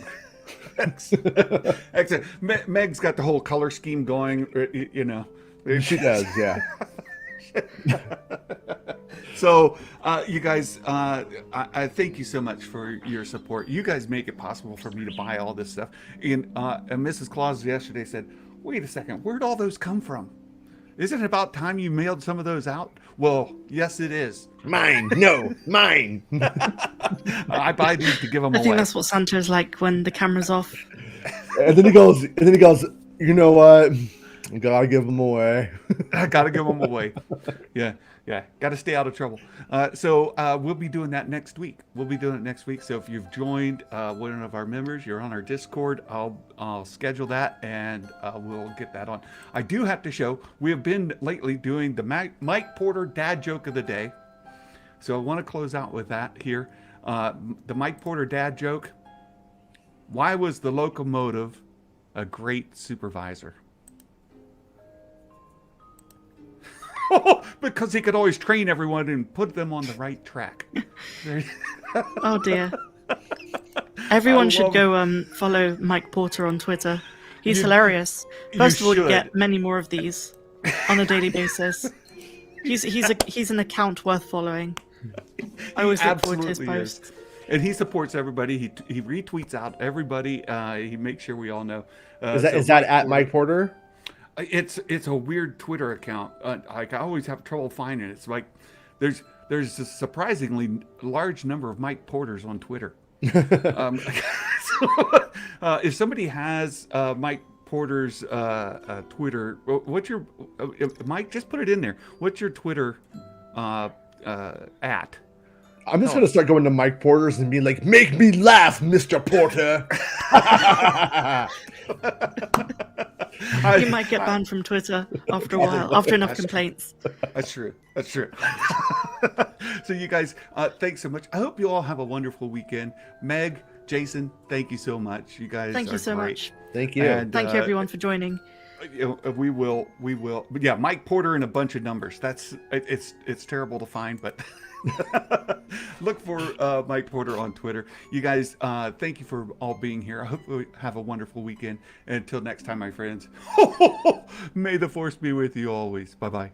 Excellent. Meg's got the whole color scheme going. You know, She does, yeah. So, you guys, I thank you so much for your support. You guys make it possible for me to buy all this stuff. And Mrs. Claus yesterday said, "Wait a second, where'd all those come from? Isn't it about time you mailed some of those out?" Well, yes, it is. Mine, no, mine. I buy these to give them I away. think that's what Santa's like when the camera's off. And then he goes, you know what? Gotta give them away. I gotta give them away. Yeah. Got to stay out of trouble. So we'll be doing that next week. So if you've joined one of our members, you're on our Discord, I'll schedule that and we'll get that on. I do have to show, we have been lately doing the Mike Porter dad joke of the day. So I want to close out with that here. The Mike Porter dad joke. Why was the locomotive a great supervisor? Because he could always train everyone and put them on the right track. Oh dear. Everyone should go follow Mike Porter on Twitter. He's hilarious. First of all, you get many more of these on a daily basis. He's an account worth following. I always look forward to his posts. And he supports everybody. He retweets out everybody. He makes sure we all know. Is that at Mike Porter? It's a weird Twitter account. Like I always have trouble finding it. It's like there's a surprisingly large number of Mike Porters on Twitter. So, if somebody has Mike Porter's Twitter, what's your Mike? Just put it in there. What's your Twitter at? I'm just gonna start going to Mike Porter's and being like, "Make me laugh, Mr. Porter." You might get banned from Twitter after a while, after enough complaints. That's true. So you guys, thanks so much. I hope you all have a wonderful weekend. Meg, Jason, thank you so much. You guys Thank you so great. much. Thank you. And, Thank you everyone for joining. We will. But yeah, Mike Porter and a bunch of numbers. It's terrible to find, but look for Mike Porter on Twitter. You guys, thank you for all being here. I hope we have a wonderful weekend. And until next time, my friends, may the force be with you always. Bye-bye.